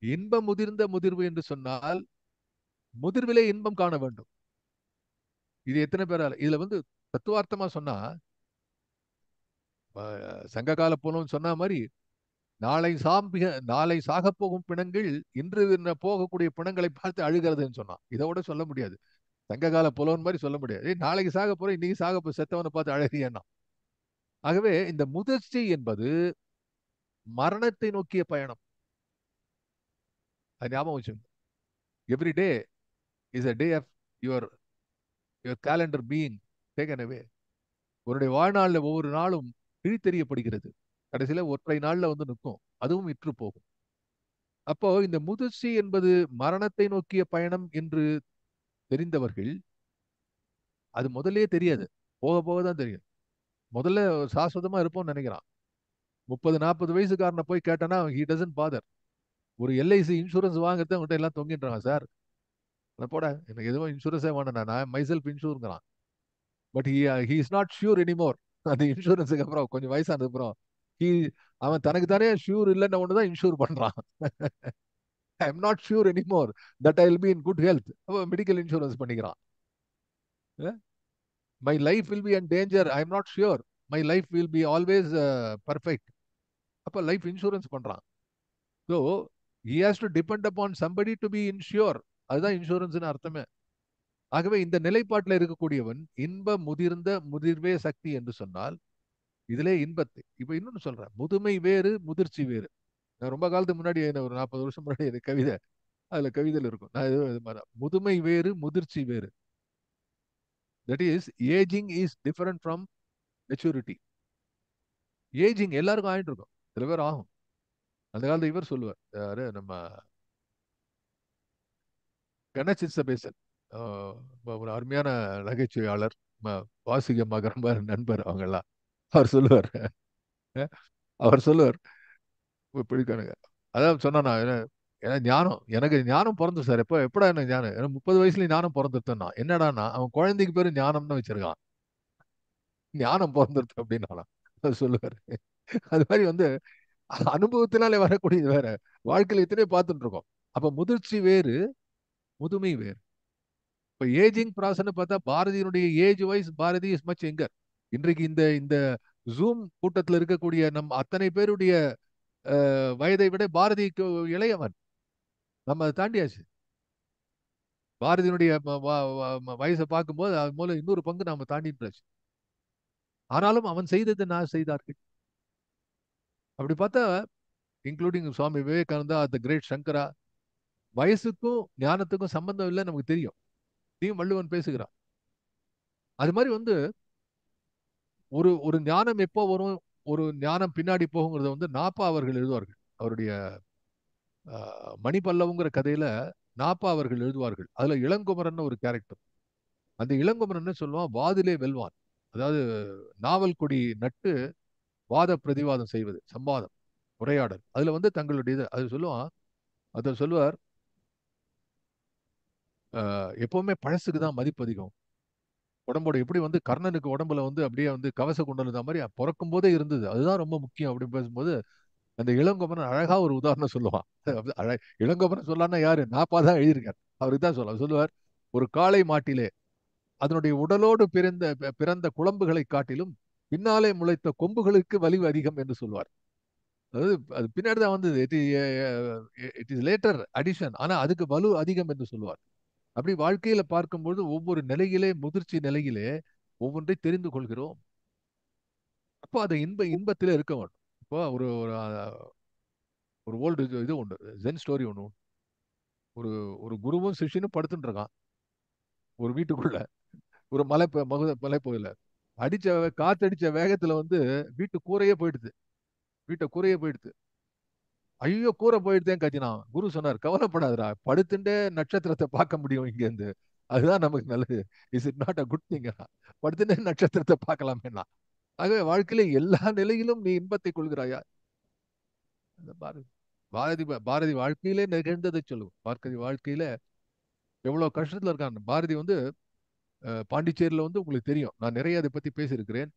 இன்ப முதிர்ந்த முதிர்வு என்று சொன்னால் முதிர்விலே இன்பம் காண வேண்டும். இது எத்தனை பேரால இதுல வந்து தத்துவார்த்தமா சொன்னா சங்ககால போனோம்னு சொன்ன மாதிரி நாளை சாக போகும் பிணங்கள் இன்று போகக்கூடிய பிணங்களை பார்த்து அழுகிறதுன்னு சொன்னான். இதோட சொல்ல முடியாது. சங்ககால புலவன் மாதிரி சொல்ல முடியாது. நாளைக்கு சாக போற இன்னைக்கு செத்தவனை பார்த்து அழகியன்னா. ஆகவே இந்த முதிர்ச்சி என்பது மரணத்தை நோக்கிய பயணம். அது ஞாபகம் வச்சுங்க. Every day is a day of your your calendar being taken away. உன்னுடைய வாழ்நாளில் ஒவ்வொரு நாளும் கிழித்தெறியப்படுகிறது. கடைசியில ஒற்றை நாள்ல வந்து நிற்கும், அதுவும் விற்று போகும். அப்போ இந்த முதிர்ச்சி என்பது மரணத்தை நோக்கிய பயணம் என்று தெரிந்தவர்கள், அது முதல்லயே தெரியாது, போக போக தான் தெரியும். முதல்ல சாஸ்வதமா இருப்போம்னு நினைக்கிறான். 30-40 வயசுக்காரனை போய் கேட்டானா ஹி டசன்ட் பாதர். ஒரு எல்ஐசி இன்சூரன்ஸ் வாங்குறது அவங்ககிட்ட எல்லாம் தொங்கின்றாங்க சார். போட எனக்கு எதுவும் இன்சூரன்ஸே வேண்டாம், நான் மைசெல்ஃப் இன்சூருங்கிறான். But he is not sure anymore. அந்த இன்சூரன்ஸுக்கு அப்புறம் கொஞ்சம் வயசானது அப்புறம் ஹி அவன் தனக்கு தானே ஷூர் இல்லைன்னு ஒன்று தான் இன்சூர் பண்றான். I am not sure anymore that I will be in good health. அவன் மெடிக்கல் இன்சூரன்ஸ் பண்ணிக்கிறான். My life will be in danger, I am not sure my life will be always perfect. அப்ப life insurance பண்றான். So he has to depend upon somebody to be insure. அதுதான் இன்சூரன்ஸ்னு அர்த்தமே. ஆகவே இந்த நிலைப்பாட்டில் இருக்கக்கூடியவன் இன்ப முதிர்ந்த முதிர்வே சக்தி என்று சொன்னால் இதிலே இன்பத்தை இப்ப இன்னொன்னு சொல்றேன். முதுமை வேறு, முதிர்ச்சி வேறு. நான் ரொம்ப காலத்துக்கு முன்னாடி ஒரு 40 வருஷம் முன்னாடி எனக்கு கவிதை, அதுல கவிதையில் இருக்கும். நான் இது மாதிரி முதுமை வேறு, முதிர்ச்சி வேறு. That is ageing is different from maturity. Ageing எல்லாருக்கும் ஆயிட்டு இருக்கும், சில பேர் ஆகும். அந்த காலத்துல இவர் சொல்லுவார், யாரு நம்ம கணேசிசபேசன், ஒரு அருமையான நகைச்சுவையாளர், வாசிக மகரம்ப நண்பர் அவங்கெல்லாம். அவர் சொல்லுவார், அவர் சொல்லுவார் பிடிக்கானுங்க. அதான் சொன்னா ஏன்னா ஞானம் எனக்கு ஞானம் பிறந்து சார் எப்ப எப்படா என்ன ஞானம் எனக்கு 30 வயசுல ஞானம் பிறந்துருத்தேன்னா என்னடான்னா அவன் குழந்தைக்கு பேரு ஞானம்னு வச்சிருக்கான். ஞானம் பிறந்துருத்து அப்படின்னா சொல்லுவாரு. அது மாதிரி வந்து அனுபவத்தினாலே வரக்கூடியது வேற. வாழ்க்கையில இத்தனை பார்த்துட்டு இருக்கோம். அப்ப முதிர்ச்சி வேறு, முதுமை வேறு. இப்ப ஏஜிங் ப்ராசஸ் பார்த்தா பாரதியினுடைய age wise Bharathi is much younger. இன்றைக்கு இந்த இந்த ஜூம் கூட்டத்தில் இருக்கக்கூடிய நம் அத்தனை பேருடைய வயதை விட பாரதிக்கு இளையவன். நம்ம அதை தாண்டியாச்சு. பாரதியினுடைய வயசை பார்க்கும்போது அது மூலம் இன்னொரு பங்கு நாம தாண்டிட்டாச்சு. ஆனாலும் அவன் செய்தது நான் செய்தார்கள். அப்படி பார்த்தா including Swami Vivekananda, the great Shankara, வயசுக்கும் ஞானத்துக்கும் சம்பந்தம் இல்லை நமக்கு தெரியும். இதையும் வள்ளுவன் பேசுகிறான். அது மாதிரி வந்து ஒரு ஒரு ஞானம் எப்போ வரும், ஒரு ஞானம் பின்னாடி போகுங்கிறத வந்து நாப்பா அவர்கள் எழுதுவார்கள். அவருடைய மணிபல்லவங்கிற கதையில நாப்பா அவர்கள் எழுதுவார்கள். அதுல இளங்குமரன் ஒரு கேரக்டர். அந்த இளங்குமரன் என்ன சொல்லுவான், வாதிலே வெல்வான். அதாவது நாவல் கொடி நட்டு வாத பிரதிவாதம் செய்வது, சம்வாதம், உரையாடல். அதுல வந்து தங்களுடைய இது அது சொல்லுவான். அதை சொல்லுவார், எப்பவுமே பழசுக்கு தான் மதிப்பு அதிகம். உடம்போட எப்படி வந்து கர்ணனுக்கு உடம்புல வந்து அப்படியே வந்து கவச குண்டல் இருந்த மாதிரி பிறக்கும் போதே இருந்தது, அதுதான் ரொம்ப முக்கியம் அப்படின்னு பேசும்போது அந்த இளங்கோவன் அழகா ஒரு உதாரணம் சொல்லுவான். இளங்கோவன் சொல்லான்னா யாரு, நாப்பா தான் எழுதியிருக்கார். அவருக்கு தான் சொல்லுவார், ஒரு காளை மாட்டிலே அதனுடைய உடலோடு பிறந்த குழம்புகளை காட்டிலும் பின்னாலே முளைத்த கொம்புகளுக்கு வலிவு அதிகம் என்று சொல்வார். அதாவது அது பின்னாடி தான் வந்தது, இட் இஸ் லேட்டர் அடிஷன், ஆனா அதுக்கு வலு அதிகம் என்று சொல்லுவார். அப்படி வாழ்க்கையில பார்க்கும்போது ஒவ்வொரு நிலையிலே, முதிர்ச்சி நிலையிலே ஒவ்வொன்றை தெரிந்து கொள்கிறோம். அப்போ அது இன்பத்திலே இருக்க வேண்டும். இப்போ ஒரு ஒரு ஒரு ஓல்டு இது உண்டு, ஜென் ஸ்டோரி ஒன்று. ஒரு ஒரு குருவும் சிஷ்யனும் படுத்துட்டு இருக்கான் ஒரு வீட்டுக்குள்ள, ஒரு மலைப்பகுதியில. காத்தடிச்ச வேகத்துல வந்து வீட்டு கூரையே போயிடுது. வீட்டை கூரையே போயிடுது. ஐயோ கூரை போயிடுதேன் கத்தினான். குரு சொன்னார், கவலைப்படாதடா, படுத்துட்டே நட்சத்திரத்தை பார்க்க முடியும் இங்க இருந்து. அதுதான் நமக்கு நல்லது. Is it not a good thing? படுத்துட்டே நட்சத்திரத்தை பார்க்கலாமேனா. ஆகவே வாழ்க்கையில எல்லா நிலையிலும் நீ இன்பத்தை கொள்கிறாயா? பாரதி பாரதி பாரதி வாழ்க்கையிலே நிகழ்ந்ததை சொல்லுவோம். பாரதி வாழ்க்கையில எவ்வளவு கஷ்டத்துல இருக்கான். பாரதி வந்து பாண்டிச்சேரியில வந்து உங்களுக்கு தெரியும், நான் நிறைய அதை பத்தி பேசியிருக்கிறேன்.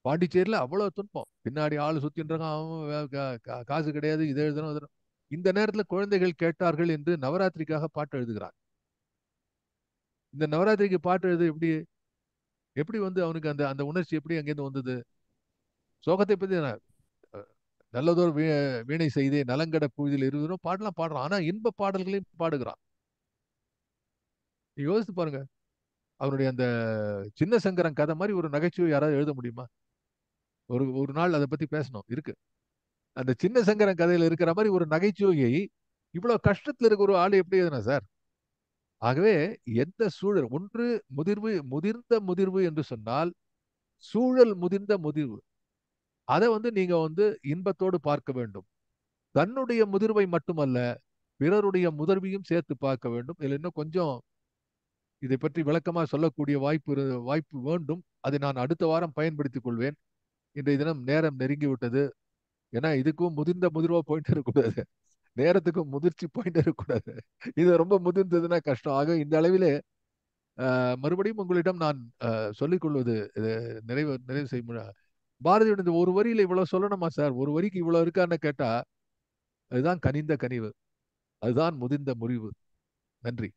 பாண்டிச்சேரியில அவ்வளவு துன்பம். பின்னாடி ஆளு சுத்தின்னு இருக்கான். அவன் காசு கிடையாது, இதை எழுதணும் எழுதணும். இந்த நேரத்துல குழந்தைகள் கேட்டார்கள் என்று நவராத்திரிக்காக பாட்டு எழுதுகிறான். இந்த நவராத்திரிக்கு பாட்டு எழுது எப்படி எப்படி வந்து அவனுக்கு அந்த அந்த உணர்ச்சி எப்படி அங்கேருந்து வந்தது? சோகத்தை பத்தி நல்லதோர் வீணை செய்தே நலங்கட பூஜையில் இருவரும் பாடலாம் பாடுறான். ஆனா இன்ப பாடல்களையும் பாடுகிறான். யோசித்து பாருங்க. அவனுடைய அந்த சின்ன சங்கரன் கதை மாதிரி ஒரு நகைச்சுவை யாராவது எழுத முடியுமா? ஒரு ஒரு நாள் அதை பத்தி பேசணும் இருக்கு. அந்த சின்ன சங்கரன் கதையில இருக்கிற மாதிரி ஒரு நகைச்சுவையை இவ்வளவு கஷ்டத்துல இருக்க ஒரு ஆள் எப்படி எழுதுனா சார்? ஆகவே எந்த சூழல் ஒன்று, முதிர்ந்த முதிர்வு என்று சொன்னால் சூழல் முதிர்ந்த முதிர்வு. அதை வந்து நீங்க வந்து இன்பத்தோடு பார்க்க வேண்டும். தன்னுடைய முதிர்வை மட்டுமல்ல, பிறருடைய முதிர்வையும் சேர்த்து பார்க்க வேண்டும். இதுல இன்னும் கொஞ்சம் இதை பற்றி விளக்கமா சொல்லக்கூடிய வாய்ப்பு வேண்டும். அதை நான் அடுத்த வாரம் பயன்படுத்திக் கொள்வேன். இன்றைய தினம் நேரம் நெருங்கி விட்டது. ஏன்னா இதுக்கும் முதிர்ந்த முதிர்வா போயிட்டு இருக்கக்கூடாது. நேரத்துக்கும் முதிர்ச்சி போயிட்டு இருக்கக்கூடாது. இது ரொம்ப முதிர்ந்ததுன்னா கஷ்டம். ஆக இந்த அளவிலே மறுபடியும் உங்களிடம் நான் சொல்லிக் கொள்வது நிறைவு செய்ய. பாரதியோட இந்த ஒரு வரியில இவ்வளவு சொல்லணுமா சார்? ஒரு வரிக்கு இவ்வளவு இருக்கான்னு கேட்டா அதுதான் கனிந்த கனிவு. அதுதான் முதிர்ந்த முறிவு. நன்றி.